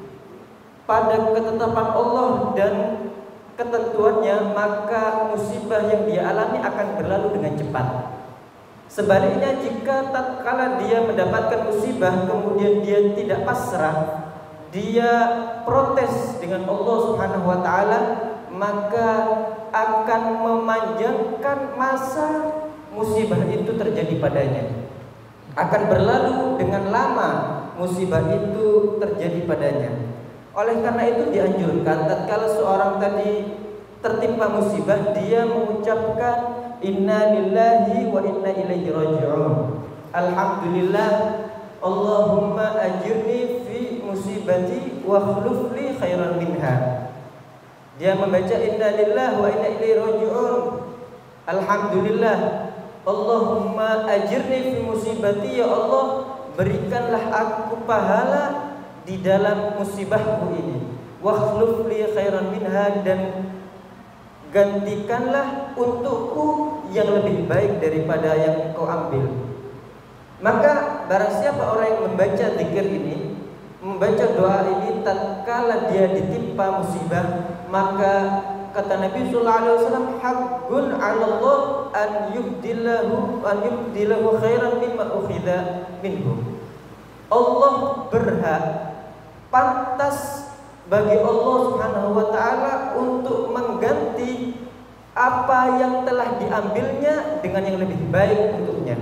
pada ketetapan Allah dan ketentuannya, maka musibah yang dia alami akan berlalu dengan cepat. Sebaliknya, jika tatkala dia mendapatkan musibah kemudian dia tidak pasrah, dia protes dengan Allah Subhanahu wa taala, maka akan memanjangkan masa musibah itu terjadi padanya. Akan berlalu dengan lama musibah itu terjadi padanya. Oleh karena itu dianjurkan tatkala seorang tadi tertimpa musibah, dia mengucapkan inna lillahi wa inna ilaihi raji'un. Alhamdulillah, Allahumma ajirni fi musibati wa akhlif li khairan minha. Dia membaca inna lillahi wa inna ilaihi raji'un. Alhamdulillah, Allahumma ajirni fi musibati, ya Allah, berikanlah aku pahala di dalam musibahku ini. Wa akhlif li khairan minha, dan gantikanlah untukku yang lebih baik daripada yang kau ambil. Maka barang siapa orang yang membaca zikir ini, membaca doa ini tatkala dia ditimpa musibah, maka kata Nabi sallallahu alaihi wasallam, haqqun 'ala Allah an yubdilahu khairan mimma ukhidha minhu. Allah berhak, pantas bagi Allah Subhanahu wa taala untuk mengganti apa yang telah diambilnya dengan yang lebih baik untuknya.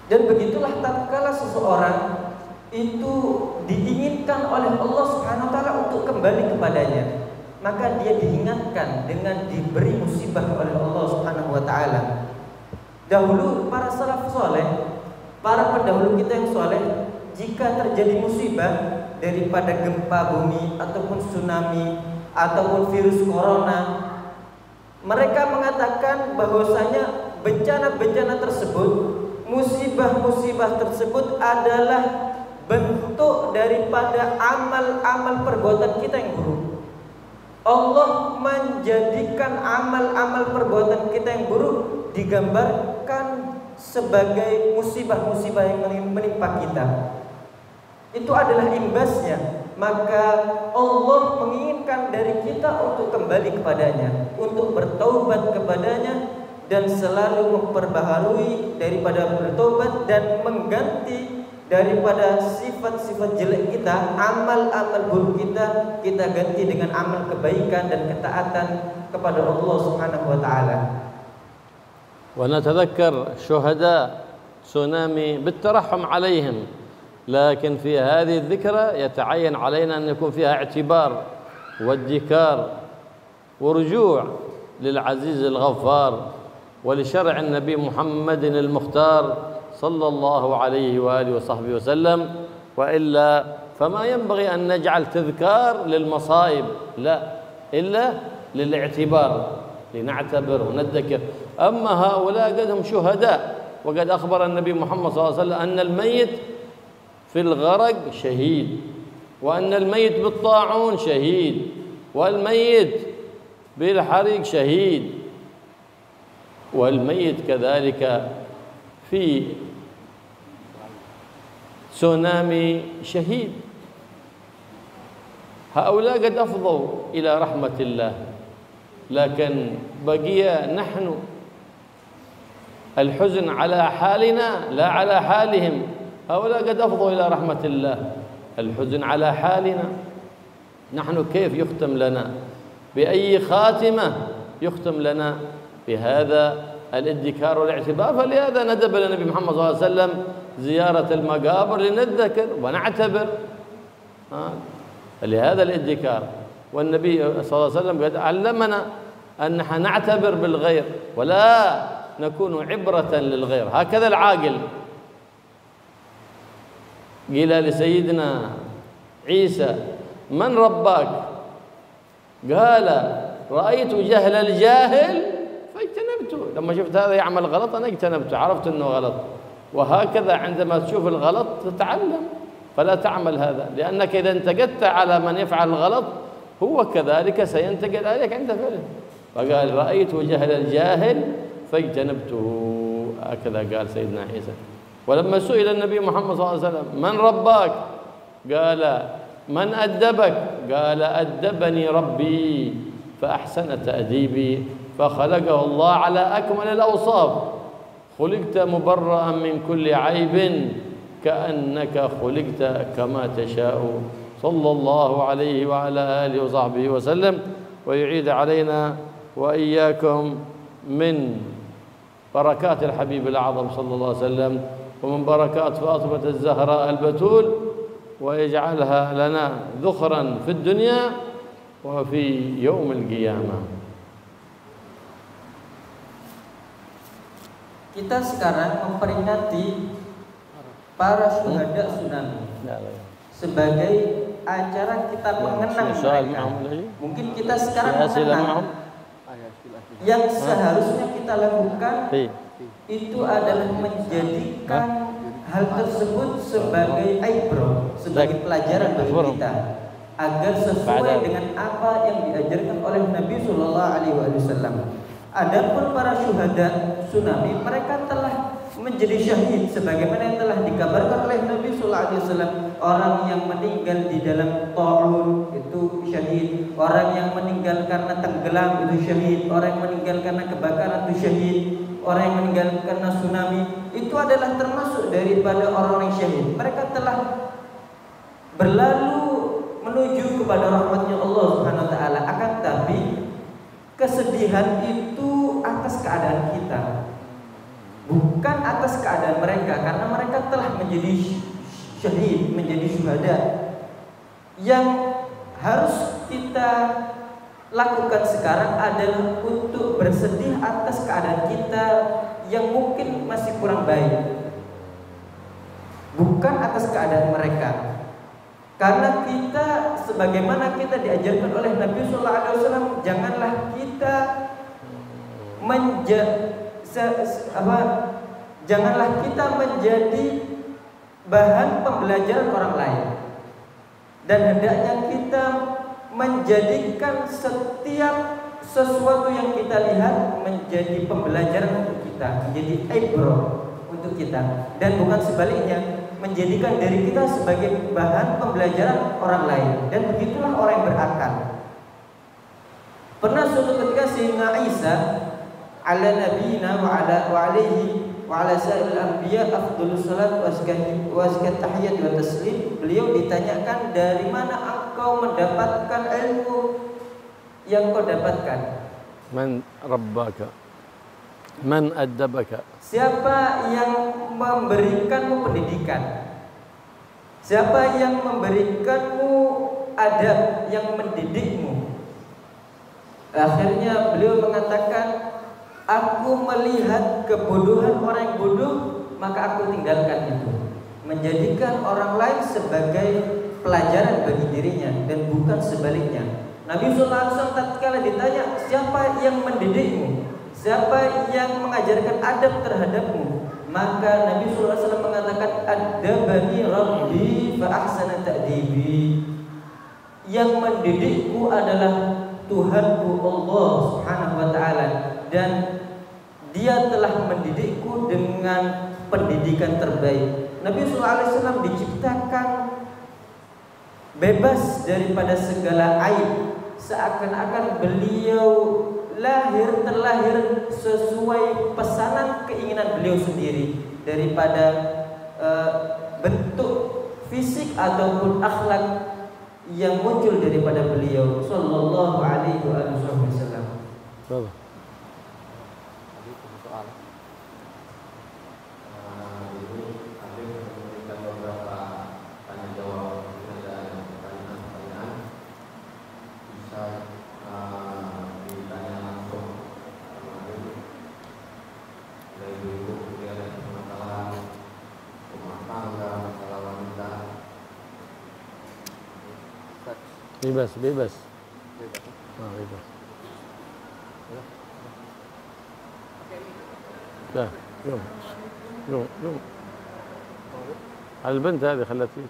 Dan begitulah tatkala seseorang itu diinginkan oleh Allah Subhanahu wa taala untuk kembali kepadanya, maka dia diingatkan dengan diberi musibah oleh Allah Subhanahu wa taala. Dahulu para salaf saleh, para pendahulu kita yang saleh, jika terjadi musibah daripada gempa bumi ataupun tsunami ataupun virus corona, mereka mengatakan bahwasanya bencana-bencana tersebut, musibah-musibah tersebut adalah bentuk daripada amal-amal perbuatan kita yang buruk. Allah menjadikan amal-amal perbuatan kita yang buruk digambarkan sebagai musibah-musibah yang menimpa kita. Itu adalah imbasnya. Maka Allah menginginkan dari kita untuk kembali kepadanya, untuk bertaubat kepadanya, dan selalu memperbaharui daripada bertobat dan mengganti daripada sifat-sifat jelek kita, amal-amal buruk kita ganti dengan amal kebaikan dan ketaatan kepada Allah Subhanahu wa taala. Wa natadhakkar syuhada tsunami بالترحم عليهم، لكن في هذه الذكرى يتعين علينا أن يكون فيها اعتبار وادكار ورجوع للعزيز الغفار ولشرع النبي محمد المختار صلى الله عليه وآله وصحبه وسلم، وإلا فما ينبغي أن نجعل تذكار للمصائب، لا، إلا للاعتبار، لنعتبر وندكر. أما هؤلاء قد هم شهداء، وقد أخبر النبي محمد صلى الله عليه وسلم أن الميت في الغرق شهيد، وأن الميت بالطاعون شهيد، والميت بالحريق شهيد، والميت كذلك في تسونامي شهيد. هؤلاء قد أفضوا إلى رحمة الله، لكن بقي نحن الحزن على حالنا لا على حالهم. هؤلاء قد أفضوا إلى رحمة الله، الحزن على حالنا. نحن كيف يختم لنا؟ بأي خاتمة يختم لنا؟ بهذا الادكار والاعتبار. فلهذا ندب النبي محمد صلى الله عليه وسلم زيارة المقابر لنذكر ونعتبر، لهذا الادكار. والنبي صلى الله عليه وسلم قد علمنا أن نحن نعتبر بالغير ولا نكون عبرة للغير. هكذا العاقل. قيل لسيدنا عيسى: من رباك؟ قال: رأيت جهل الجاهل فاجتنبته. لما شفت هذا يعمل غلط أنا اجتنبته، عرفت أنه غلط. وهكذا عندما تشوف الغلط تتعلم، فلا تعمل هذا، لأنك إذا انتقدت على من يفعل الغلط هو كذلك سينتقد عليك عند فعله. فقال: رأيت جهل الجاهل فاجتنبته. هكذا قال سيدنا عيسى. ولما سئل النبي محمد صلى الله عليه وسلم: من رباك؟ قال: من أدبك؟ قال: أدبني ربي فأحسن تأديبي فخلقه الله على أكمل الأوصاف، خلقت مبرأ من كل عيب كأنك خلقت كما تشاء، صلى الله عليه وعلى آله وصحبه وسلم. ويعيد علينا وإياكم من بركات الحبيب الأعظم صلى الله عليه وسلم ومن بركات فاطمة الزهراء البتول، ويجعلها لنا ذخرا في الدنيا وفي يوم القيامة. Kita sekarang memperingati para syuhada tsunami sebagai acara kita mengenang mereka. Mungkin kita sekarang mengenang, yang seharusnya kita lakukan itu adalah menjadikan hal tersebut sebagai ibro, sebagai pelajaran bagi kita, agar sesuai dengan apa yang diajarkan oleh Nabi Sallallahu Alaihi Wasallam. Adapun para syuhada tsunami, mereka telah menjadi menjadi syahid sebagaimana yang telah dikabarkan oleh Nabi sallallahu alaihi wasallam. Orang yang meninggal di dalam ta'un itu syahid, orang yang meninggal karena tenggelam itu syahid, orang yang meninggal karena kebakaran itu syahid, orang yang meninggal karena tsunami itu adalah termasuk daripada orang yang syahid. Mereka telah berlalu menuju kepada rahmatnya Allah Subhanahu wa taala. Akan tapi kesedihan itu atas keadaan kita, bukan atas keadaan mereka, karena mereka telah menjadi syahid, menjadi syuhada. Yang harus kita lakukan sekarang adalah untuk bersedih atas keadaan kita yang mungkin masih kurang baik, bukan atas keadaan mereka. Karena kita, sebagaimana kita diajarkan oleh Nabi sallallahu alaihi wasallam, janganlah kita janganlah kita menjadi bahan pembelajaran orang lain, dan hendaknya kita menjadikan setiap sesuatu yang kita lihat menjadi pembelajaran untuk kita, menjadi ibrah untuk kita, dan bukan sebaliknya, menjadikan diri kita sebagai bahan pembelajaran orang lain. Dan begitulah orang yang berakal. Pernah suatu ketika Sayyidina Isa ala nabiyina wa ala sa'il anbiya afdhalus salat wa azkat tahiyat wa taslim. Beliau ditanyakan, dari mana engkau mendapatkan ilmu yang kau dapatkan? Man rabbaka, man addabaka. Siapa yang memberikanmu pendidikan? Siapa yang memberikanmu adab, yang mendidikmu? Akhirnya beliau mengatakan, aku melihat kebodohan orang yang bodoh, maka aku tinggalkan itu. Menjadikan orang lain sebagai pelajaran bagi dirinya dan bukan sebaliknya. Nabi SAW tatkala ditanya, siapa yang mendidikmu? Siapa yang mengajarkan adab terhadapmu? Maka Nabi SAW mengatakan, adabani Rabbi fa ahsana ta'dibi. Yang mendidikku adalah Tuhanku Allah Subhanahu wa taala, dan Dia telah mendidikku dengan pendidikan terbaik. Nabi SAW diciptakan bebas daripada segala aib, seakan-akan beliau terlahir sesuai pesanan keinginan beliau sendiri, daripada bentuk fisik ataupun akhlak yang muncul daripada beliau sallallahu alaihi wasallam. Bebas. Bebas. لا يوم البنت هذه خلت فيه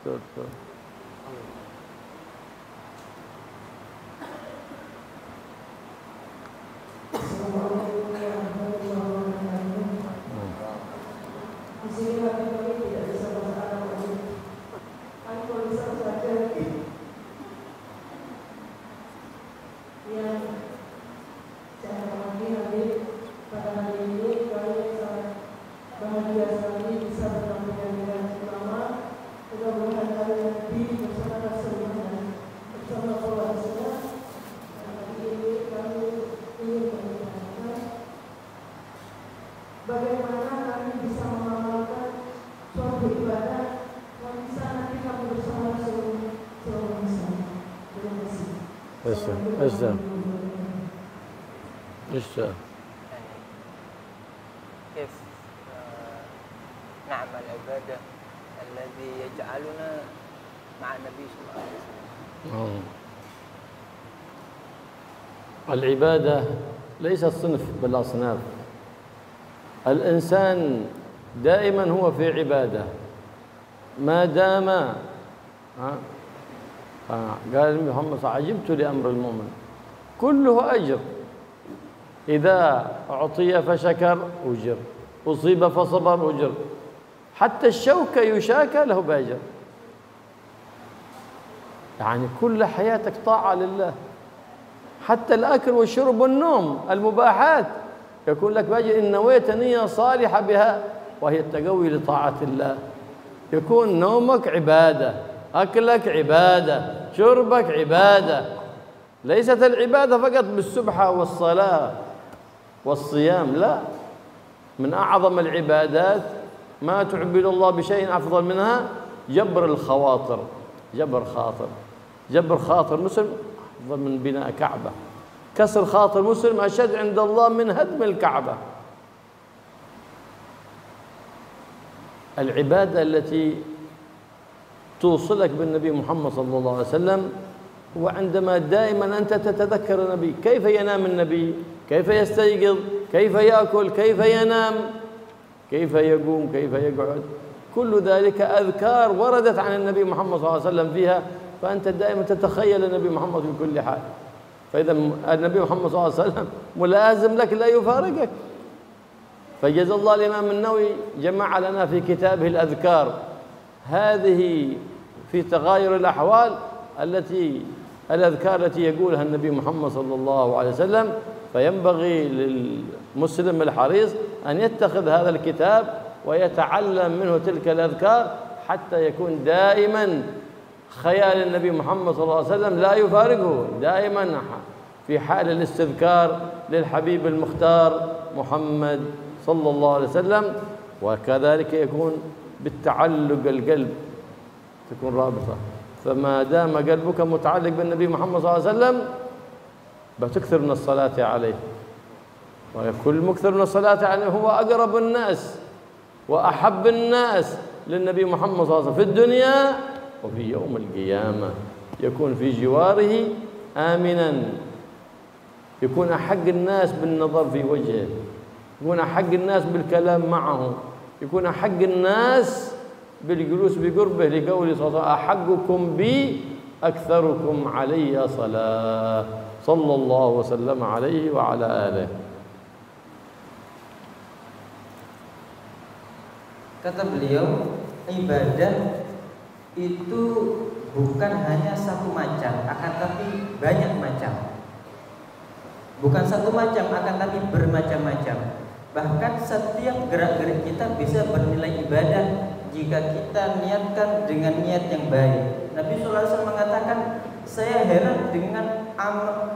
كيف نعمل العبادة الذي يجعلنا مع النبي صلى الله عليه وسلم. العبادة ليست صنف بالأصناف. الإنسان دائما هو في عبادة ما دام قال محمد عجبت لأمر المؤمن كله أجر، إذا أعطي فشكر أجر، أصيب فصبر أجر، حتى الشوكة يشاكى له بأجر. يعني كل حياتك طاعة لله، حتى الأكل والشرب والنوم المباحات يكون لك بأجر إن نويت نية صالحة بها وهي التقوي لطاعة الله. يكون نومك عبادة، أكلك عبادة، شربك عبادة. ليست العبادة فقط بالسبحة والصلاة والصيام، لا، من أعظم العبادات ما تعبد الله بشيء أفضل منها جبر الخواطر. جبر خاطر مسلم أفضل من بناء كعبة. كسر خاطر مسلم أشد عند الله من هدم الكعبة. العبادة التي توصلك بالنبي محمد صلى الله عليه وسلم وعندما دائما أنت تتذكر النبي، كيف ينام النبي، كيف يستيقظ، كيف يأكل، كيف ينام، كيف يقوم، كيف يقعد، كل ذلك أذكار وردت عن النبي محمد صلى الله عليه وسلم فيها، فأنت دائما تتخيل النبي محمد في كل حال. فإذا النبي محمد صلى الله عليه وسلم ملازم لك لا يفارقك. فجزا الله الإمام النووي جمع لنا في كتابه الأذكار هذه في تغاير الأحوال الأذكار التي يقولها النبي محمد صلى الله عليه وسلم. فينبغي للمسلم الحريص أن يتخذ هذا الكتاب ويتعلم منه تلك الأذكار حتى يكون دائما خيال النبي محمد صلى الله عليه وسلم لا يفارقه، دائما في حال الاستذكار للحبيب المختار محمد صلى الله عليه وسلم. وكذلك يكون بالتعلق القلب تكون رابطة، فما دام قلبك متعلق بالنبي محمد صلى الله عليه وسلم بتكثر من الصلاة عليه، وكل مكثر من الصلاة عليه هو أقرب الناس وأحب الناس للنبي محمد صلى الله عليه وسلم في الدنيا وفي يوم القيامة. يكون في جواره آمنا، يكون أحق الناس بالنظر في وجهه، يكون أحق الناس بالكلام معه، يكون أحق الناس بالجلوس بقربه، لقوله صلى الله عليه وسلم أحقكم بي أكثركم علي صلاة، صلى الله وسلم عليه وعلى آله. Kata beliau, ibadah itu bukan hanya satu macam, akan tapi banyak macam. Bukan satu macam, akan tapi bermacam-macam. Bahkan setiap gerak-gerik kita bisa bernilai ibadah jika kita niatkan dengan niat yang baik. Nabi SAW mengatakan, saya heran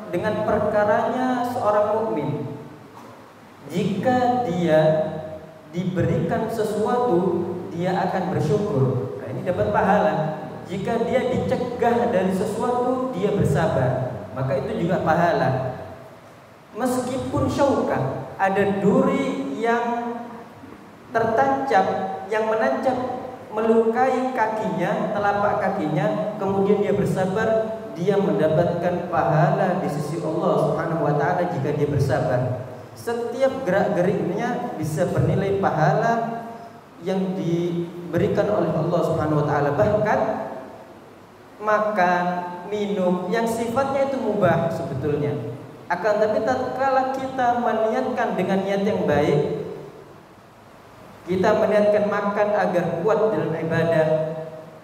dengan perkaranya seorang mukmin. Jika dia diberikan sesuatu, dia akan bersyukur. Nah, ini dapat pahala. Jika dia dicegah dari sesuatu, dia bersabar, maka itu juga pahala. Meskipun syaukah, ada duri yang tertancap, yang menancap melukai kakinya, telapak kakinya, kemudian dia bersabar, dia mendapatkan pahala di sisi Allah Subhanahu wa taala jika dia bersabar. Setiap gerak-geriknya bisa bernilai pahala yang diberikan oleh Allah Subhanahu wa taala. Bahkan makan, minum yang sifatnya itu mubah sebetulnya. Akan tapi tatkala kita meniatkan dengan niat yang baik, kita meniatkan makan agar kuat dalam ibadah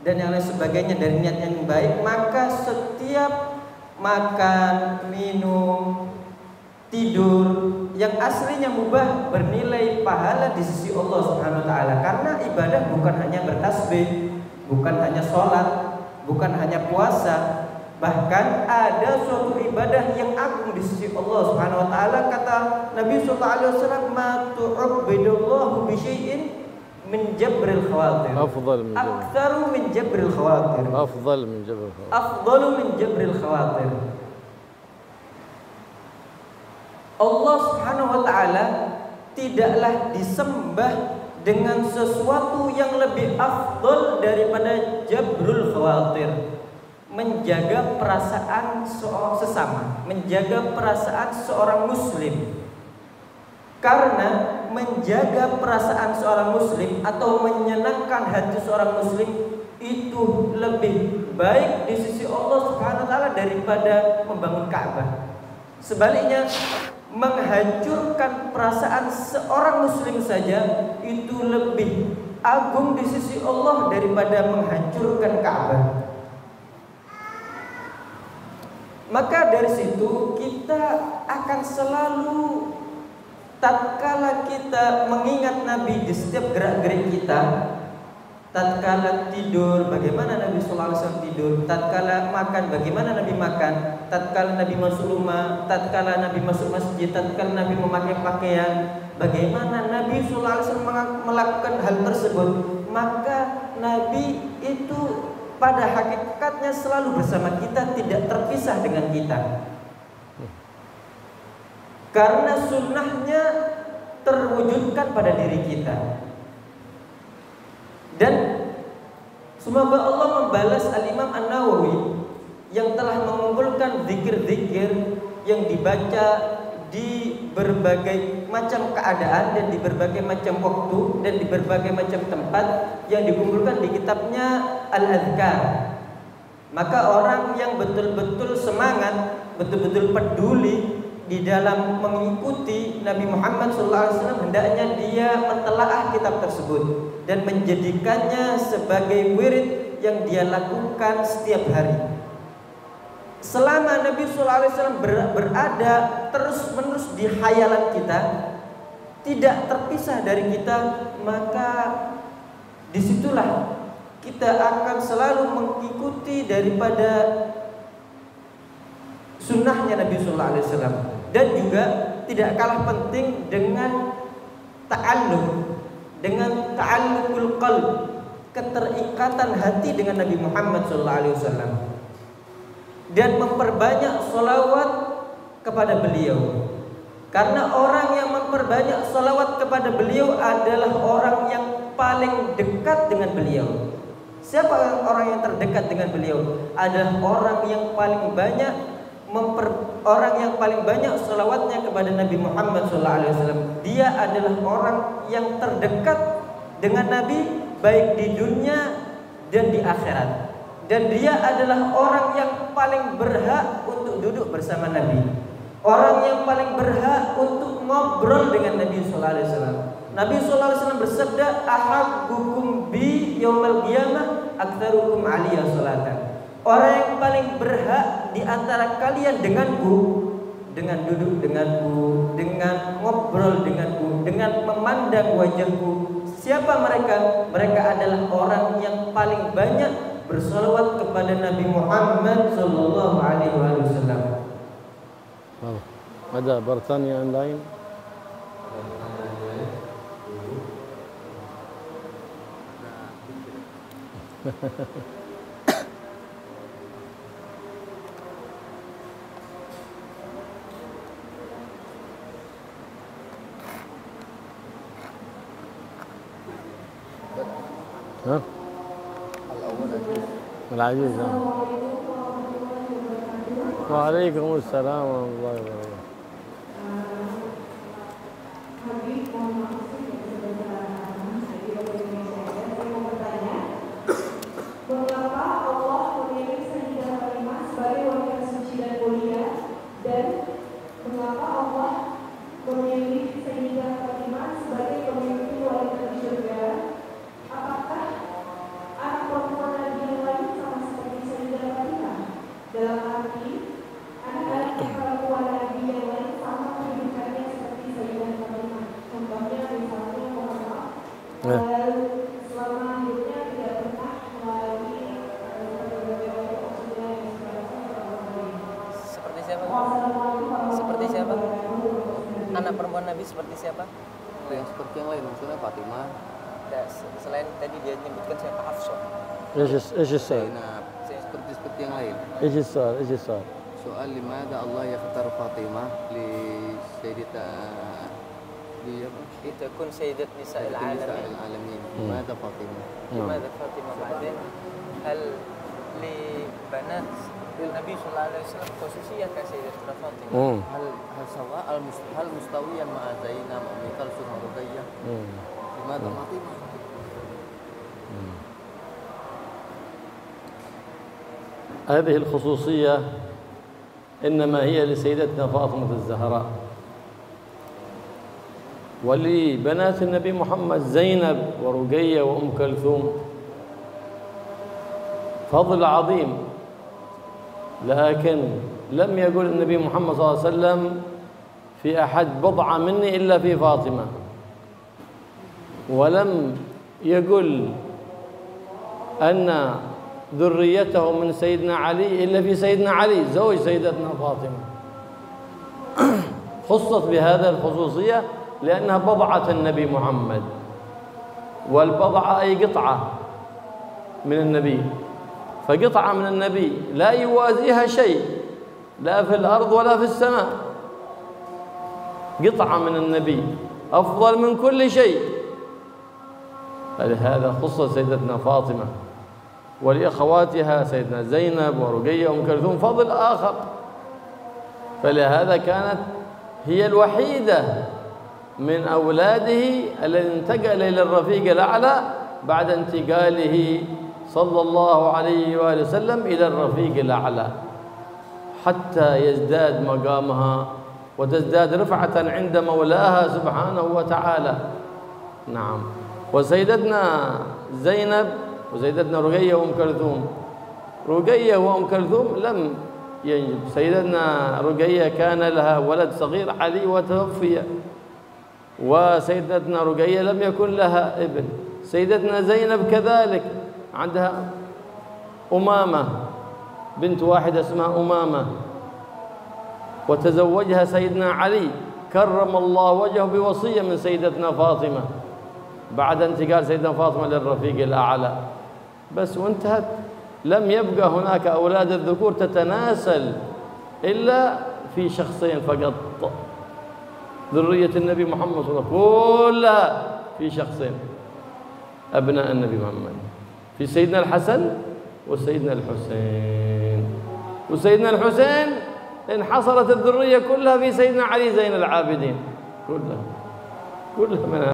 dan yang lain sebagainya dari niat yang baik, maka setiap makan, minum, tidur yang aslinya mubah bernilai pahala di sisi Allah Subhanahu wa taala. Karena ibadah bukan hanya bertasbih, bukan hanya sholat, bukan hanya puasa, bahkan ada suatu ibadah yang agung di sisi Allah Subhanahu wa taala. Kata Nabi sallallahu alaihi wasallam, "Ma tu'abbidullahu bi syai'in min jabril khawatir." Aktsaru min jabril khawatir. Afdalu min jabril khawatir. Allah Subhanahu wa taala tidaklah disembah dengan sesuatu yang lebih afdal daripada jabrul khawatir, menjaga perasaan sesama, menjaga perasaan seorang muslim. Karena menjaga perasaan seorang muslim atau menyenangkan hati seorang muslim itu lebih baik di sisi Allah Subhanahu wa taala daripada membangun Ka'bah. Sebaliknya, menghancurkan perasaan seorang muslim saja itu lebih agung di sisi Allah daripada menghancurkan Ka'bah. Maka dari situ kita akan selalu, tatkala kita mengingat Nabi di setiap gerak-gerik kita, tatkala tidur bagaimana Nabi sallallahu alaihi wasallam tidur, tatkala makan bagaimana Nabi makan, tatkala Nabi masuk rumah, tatkala Nabi masuk masjid, tatkala Nabi memakai pakaian, bagaimana Nabi sallallahu alaihi wasallam melakukan hal tersebut, maka Nabi itu pada hakikatnya selalu bersama kita, tidak terpisah dengan kita. Karena sunnahnya terwujudkan pada diri kita. Dan semoga Allah membalas Al-Imam An-Nawawi yang telah mengumpulkan zikir-zikir yang dibaca di berbagai macam keadaan dan di berbagai macam waktu dan di berbagai macam tempat yang dikumpulkan di kitabnya Al-Adhkar. Maka orang yang betul-betul semangat, betul-betul peduli di dalam mengikuti Nabi Muhammad SAW, hendaknya dia mentelaah kitab tersebut dan menjadikannya sebagai wirid yang dia lakukan setiap hari. Selama Nabi SAW berada terus-menerus di khayalan kita, tidak terpisah dari kita, maka disitulah kita akan selalu mengikuti daripada sunnahnya Nabi SAW. Dan juga tidak kalah penting dengan ta'alluqul qalb, keterikatan hati dengan Nabi Muhammad SAW. Dan memperbanyak sholawat kepada beliau. Karena orang yang memperbanyak sholawat kepada beliau adalah orang yang paling dekat dengan beliau. Siapa orang yang terdekat dengan beliau? Adalah orang yang paling banyak sholawatnya kepada Nabi Muhammad SAW. Dia adalah orang yang terdekat dengan Nabi baik di dunia dan di akhirat. Dan dia adalah orang yang paling berhak untuk duduk bersama Nabi, orang yang paling berhak untuk ngobrol dengan Nabi SAW. Nabi SAW bersabda, "Ahabbukum bi yaumal qiyamah aktsarukum 'aliyya sholatan." Orang yang paling berhak di antara kalian denganku, dengan duduk denganku, dengan ngobrol denganku, dengan memandang wajahku. Siapa mereka? Mereka adalah orang yang paling banyak bersalawat kepada Nabi Muhammad sallallahu alaihi wasallam. Ada pertanyaan lain? Hah? العزيز. وعليكم السلام ورحمة الله وبركاته. Mengapa Allah memilih Sayyidah Fatimah sebagai wanita suci dan mulia, dan mengapa Allah memilih Sayyidah Fatimah sebagai pemimpin wanita di surga? Apakah anak perempuan Nabi yang lain sama seperti Sayyidah Fatimah? Dalam arti, anak-anak perempuan Nabi yang lain sama kehidupannya seperti Sayyidah Fatimah. Contohnya misalnya selama hidupnya tidak pernah melalui Seperti siapa? Seperti siapa? Anak perempuan Nabi seperti siapa? Yang seperti yang lain, maksudnya Fatimah. Selain tadi dia menyebutkan siapa? Hafsah. ايش السؤال؟ Seperti yang lain. ايش السؤال؟ Soal لماذا الله يختار فاطمة لسيدة تكون سيدة نساء العالمين. لماذا فاطمة؟ لماذا فاطمة؟ بعدين هل لبنات النبي صلى الله عليه وسلم خصوصية كسيدتنا فاطمة؟ هل سواء هل مستويا مع زينب أم كلثوم ورقية؟ لماذا فاطمة؟ هذه الخصوصية إنما هي لسيدتنا فاطمة الزهراء ولبنات النبي محمد زينب ورقية وأم كلثوم فضل عظيم، لكن لم يقل النبي محمد صلى الله عليه وسلم في أحد بضعة مني إلا في فاطمة، ولم يقل أن ذريته من سيدنا علي إلا في سيدنا علي زوج سيدتنا فاطمة. خصت بهذا الخصوصية لأنها بضعة النبي محمد، والبضعة أي قطعة من النبي، فقطعة من النبي لا يوازيها شيء لا في الأرض ولا في السماء. قطعة من النبي أفضل من كل شيء، فلهذا خصت سيدتنا فاطمة، ولأخواتها سيدنا زينب ورقية وأم كلثوم فضل آخر، فلهذا كانت هي الوحيدة من أولاده الذي انتقل إلى الرفيق الأعلى بعد انتقاله صلى الله عليه وآله وسلم إلى الرفيق الأعلى، حتى يزداد مقامها وتزداد رفعة عند مولاها سبحانه وتعالى. نعم. وسيدتنا زينب وسيدتنا رقية وأم كلثوم، رقية وأم كلثوم لم ينجب. سيدتنا رقية كان لها ولد صغير علي وتوفي، وسيدتنا رقية لم يكن لها ابن. سيدتنا زينب كذلك عندها أمامة بنت واحدة اسمها أمامة، وتزوجها سيدنا علي كرم الله وجهه بوصية من سيدتنا فاطمة بعد انتقال سيدنا فاطمة للرفيق الأعلى، بس وانتهت. لم يبقى هناك أولاد الذكور تتناسل إلا في شخصين فقط، ذرية النبي محمد صلى الله عليه وسلم كلها في شخصين أبناء النبي محمد، في سيدنا الحسن وسيدنا الحسين. وسيدنا الحسين انحصرت الذرية كلها في سيدنا علي زين العابدين، كلها منها.